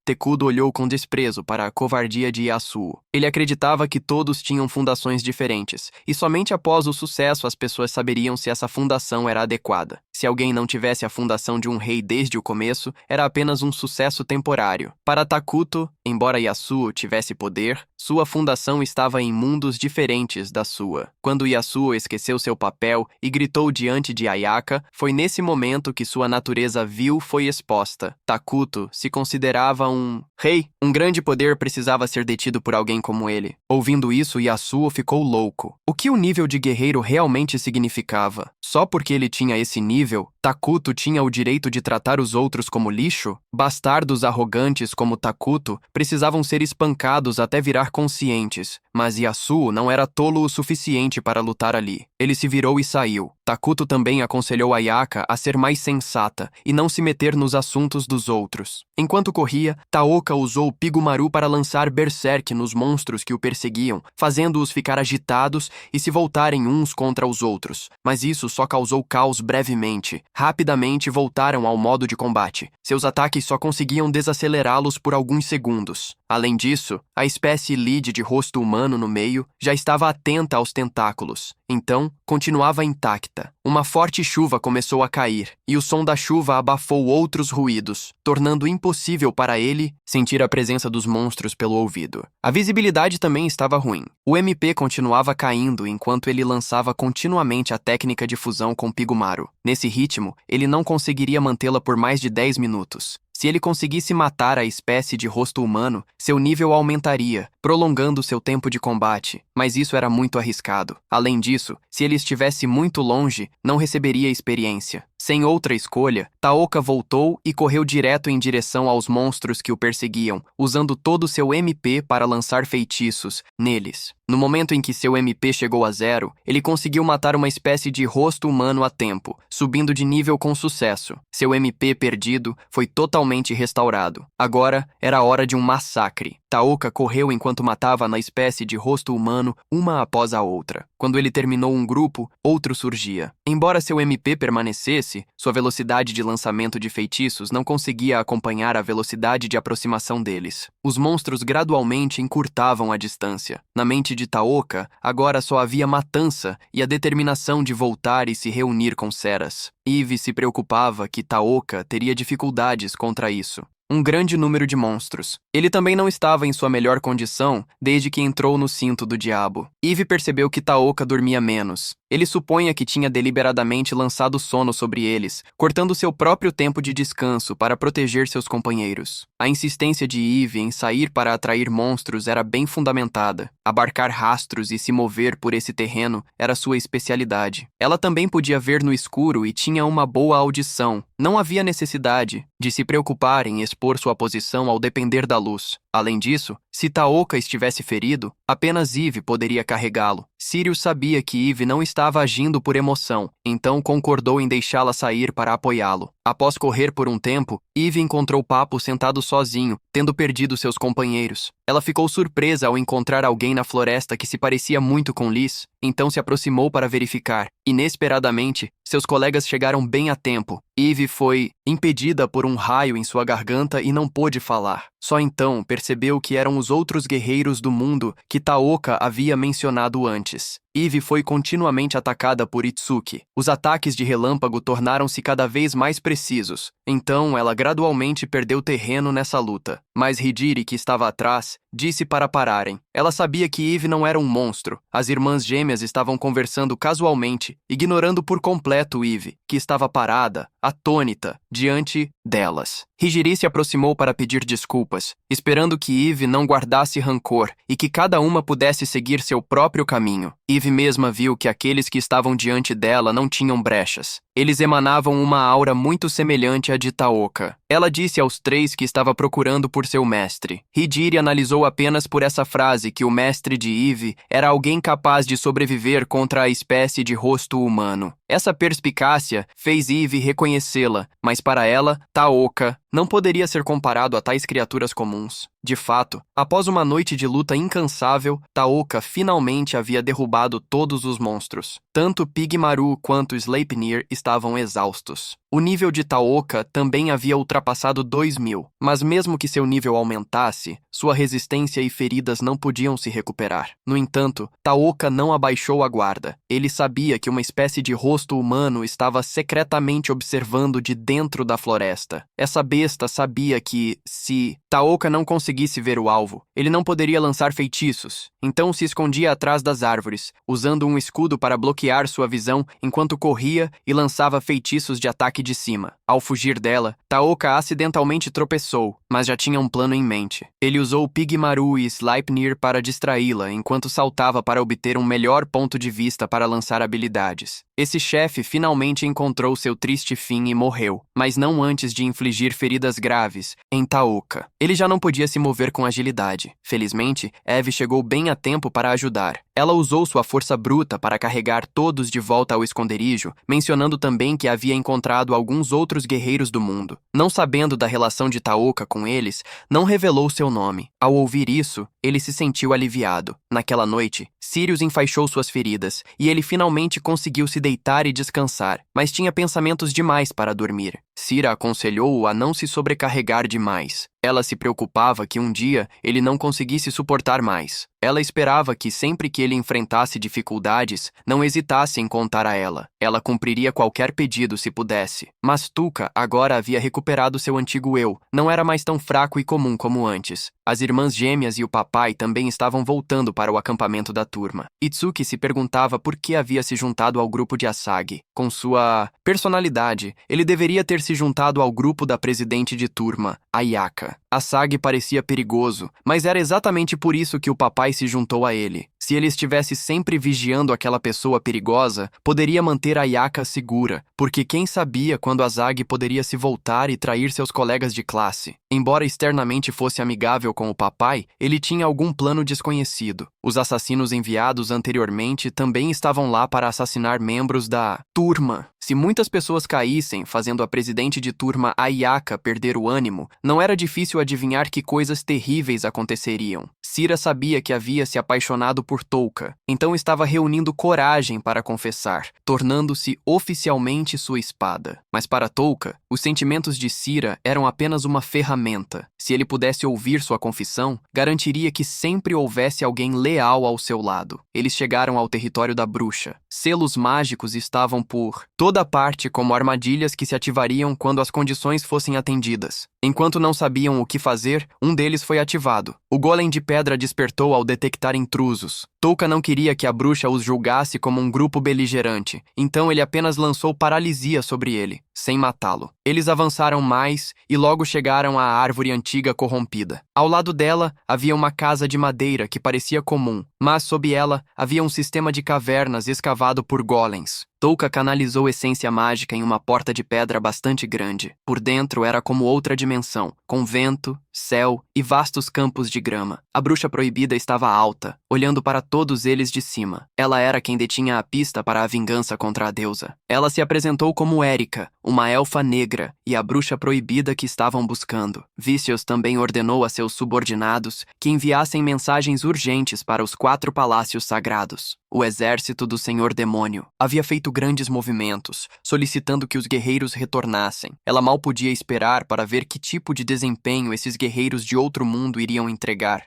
Tekudo olhou com desprezo para a covardia de Yasuo. Ele acreditava que todos tinham fundações diferentes, e somente após o sucesso as pessoas saberiam se essa fundação era adequada. Se alguém não tivesse a fundação de um rei desde o começo, era apenas um sucesso temporário. Para Takuto, embora Yasuo tivesse poder, sua fundação estava em mundos diferentes da sua. Quando Yasuo esqueceu seu papel e gritou diante de Ayaka, foi nesse momento que sua natureza vil foi exposta. Takuto se considerava um Rei, um grande poder precisava ser detido por alguém como ele. Ouvindo isso, Yasuo ficou louco. O que o nível de guerreiro realmente significava? Só porque ele tinha esse nível, Takuto tinha o direito de tratar os outros como lixo? Bastardos arrogantes como Takuto precisavam ser espancados até virar conscientes, mas Yasuo não era tolo o suficiente para lutar ali. Ele se virou e saiu. Takuto também aconselhou Ayaka a ser mais sensata e não se meter nos assuntos dos outros. Enquanto corria, Taoka usou Pigumaru para lançar Berserk nos monstros que o perseguiam, fazendo-os ficar agitados e se voltarem uns contra os outros. Mas isso só causou caos brevemente. Rapidamente voltaram ao modo de combate. Seus ataques só conseguiam desacelerá-los por alguns segundos. Além disso, a espécie lead de rosto humano no meio já estava atenta aos tentáculos. Então, continuava intacta. Uma forte chuva começou a cair, e o som da chuva abafou outros ruídos, tornando impossível para ele sentir a presença dos monstros pelo ouvido. A visibilidade também estava ruim. O MP continuava caindo enquanto ele lançava continuamente a técnica de fusão com Pigumaru. Nesse ritmo, ele não conseguiria mantê-la por mais de 10 minutos. Se ele conseguisse matar a espécie de rosto humano, seu nível aumentaria, prolongando seu tempo de combate, mas isso era muito arriscado. Além disso, se ele estivesse muito longe, não receberia experiência. Sem outra escolha, Taoka voltou e correu direto em direção aos monstros que o perseguiam, usando todo seu MP para lançar feitiços neles. No momento em que seu MP chegou a 0, ele conseguiu matar uma espécie de rosto humano a tempo, subindo de nível com sucesso. Seu MP perdido foi totalmente restaurado. Agora era a hora de um massacre. Taoka correu enquanto matava na espécie de rosto humano uma após a outra. Quando ele terminou um grupo, outro surgia. Embora seu MP permanecesse, sua velocidade de lançamento de feitiços não conseguia acompanhar a velocidade de aproximação deles. Os monstros gradualmente encurtavam a distância. Na mente de Taoka, agora só havia matança e a determinação de voltar e se reunir com Ceras. Eve se preocupava que Taoka teria dificuldades contra isso. Um grande número de monstros. Ele também não estava em sua melhor condição desde que entrou no cinto do diabo. Eve percebeu que Taoka dormia menos. Ele supunha que tinha deliberadamente lançado sono sobre eles, cortando seu próprio tempo de descanso para proteger seus companheiros. A insistência de Eve em sair para atrair monstros era bem fundamentada. Abarcar rastros e se mover por esse terreno era sua especialidade. Ela também podia ver no escuro e tinha uma boa audição. Não havia necessidade de se preocupar em expor sua posição ao depender da luz. Além disso, se Taoka estivesse ferido, apenas Eve poderia carregá-lo. Sirius sabia que Eve não estava agindo por emoção, então concordou em deixá-la sair para apoiá-lo. Após correr por um tempo, Eve encontrou Papo sentado sozinho, tendo perdido seus companheiros. Ela ficou surpresa ao encontrar alguém na floresta que se parecia muito com Liz, então se aproximou para verificar. Inesperadamente, seus colegas chegaram bem a tempo. Eve foi impedida por um raio em sua garganta e não pôde falar. Só então percebeu que eram os outros guerreiros do mundo que Taoka havia mencionado antes. Eve foi continuamente atacada por Itsuki. Os ataques de relâmpago tornaram-se cada vez mais precisos. Então ela gradualmente perdeu terreno nessa luta. Mas Hidiri, que estava atrás, disse para pararem. Ela sabia que Eve não era um monstro. As irmãs gêmeas estavam conversando casualmente, ignorando por completo Eve, que estava parada, atônita, diante delas. Hidiri se aproximou para pedir desculpas, esperando que Eve não guardasse rancor e que cada uma pudesse seguir seu próprio caminho. Eve mesma viu que aqueles que estavam diante dela não tinham brechas. Eles emanavam uma aura muito semelhante à de Taoka. Ela disse aos 3 que estava procurando por seu mestre. Hidiri analisou apenas por essa frase que o mestre de Eve era alguém capaz de sobreviver contra a espécie de rosto humano. Essa perspicácia fez Eve reconhecê-la, mas para ela, Taoka não poderia ser comparado a tais criaturas comuns. De fato, após uma noite de luta incansável, Taoka finalmente havia derrubado todos os monstros. Tanto Pigmaru quanto Sleipnir estavam exaustos. O nível de Taoka também havia ultrapassado 2000, mas mesmo que seu nível aumentasse, sua resistência e feridas não podiam se recuperar. No entanto, Taoka não abaixou a guarda. Ele sabia que uma espécie de rosto humano estava secretamente observando de dentro da floresta. Essa besta sabia que, se Taoka não conseguisse ver o alvo, ele não poderia lançar feitiços. Então se escondia atrás das árvores, usando um escudo para bloquear sua visão enquanto corria e lançava feitiços de ataque de cima. Ao fugir dela, Taoka acidentalmente tropeçou, mas já tinha um plano em mente. Ele usou Pigmaru e Sleipnir para distraí-la enquanto saltava para obter um melhor ponto de vista para lançar habilidades. Esse chefe finalmente encontrou seu triste fim e morreu, mas não antes de infligir feridas graves em Taoka. Ele já não podia se mover com agilidade. Felizmente, Eve chegou bem a tempo para ajudar. Ela usou sua força bruta para carregar todos de volta ao esconderijo, mencionando também que havia encontrado alguns outros guerreiros do mundo. Não sabendo da relação de Taoka com eles, não revelou seu nome. Ao ouvir isso, ele se sentiu aliviado. Naquela noite, Sirius enfaixou suas feridas, e ele finalmente conseguiu se deitar e descansar, mas tinha pensamentos demais para dormir. Sira aconselhou-o a não se sobrecarregar demais. Ela se preocupava que um dia ele não conseguisse suportar mais. Ela esperava que sempre que ele enfrentasse dificuldades, não hesitasse em contar a ela. Ela cumpriria qualquer pedido se pudesse. Mas Tuka agora havia recuperado seu antigo eu, não era mais tão fraco e comum como antes. As irmãs gêmeas e o papai também estavam voltando para o acampamento da turma. Itsuki se perguntava por que havia se juntado ao grupo de Asagi. Com sua personalidade, ele deveria ter se juntado ao grupo da presidente de turma, Ayaka. Asagi parecia perigoso, mas era exatamente por isso que o papai se juntou a ele. Se ele estivesse sempre vigiando aquela pessoa perigosa, poderia manter Ayaka segura, porque quem sabia quando Asagi poderia se voltar e trair seus colegas de classe. Embora externamente fosse amigável com o papai, ele tinha algum plano desconhecido. Os assassinos enviados anteriormente também estavam lá para assassinar membros da turma. Se muitas pessoas caíssem, fazendo a presidente de turma Ayaka perder o ânimo, não era difícil adivinhar que coisas terríveis aconteceriam. Sira sabia que havia se apaixonado por Touka, então estava reunindo coragem para confessar, tornando-se oficialmente sua espada. Mas para Touka, os sentimentos de Sira eram apenas uma ferramenta. Se ele pudesse ouvir sua confissão, garantiria que sempre houvesse alguém leal ao seu lado. Eles chegaram ao território da bruxa. Selos mágicos estavam por toda parte como armadilhas que se ativariam quando as condições fossem atendidas. Enquanto não sabiam o que fazer, um deles foi ativado. O golem de pedra despertou ao detectar intrusos. Touka não queria que a bruxa os julgasse como um grupo beligerante, então ele apenas lançou paralisia sobre ele, sem matá-lo. Eles avançaram mais e logo chegaram à árvore antiga corrompida. Ao lado dela havia uma casa de madeira que parecia comum, mas sob ela havia um sistema de cavernas escavado por golems. Touka canalizou essência mágica em uma porta de pedra bastante grande. Por dentro era como outra dimensão, com vento, céu e vastos campos de grama. A bruxa proibida estava alta, olhando para todos eles de cima. Ela era quem detinha a pista para a vingança contra a deusa. Ela se apresentou como Erika, uma elfa negra, e a bruxa proibida que estavam buscando. Vicious também ordenou a seus subordinados que enviassem mensagens urgentes para os 4 palácios sagrados. O exército do Senhor Demônio havia feito grandes movimentos, solicitando que os guerreiros retornassem. Ela mal podia esperar para ver que tipo de desempenho esses guerreiros de outro mundo iriam entregar.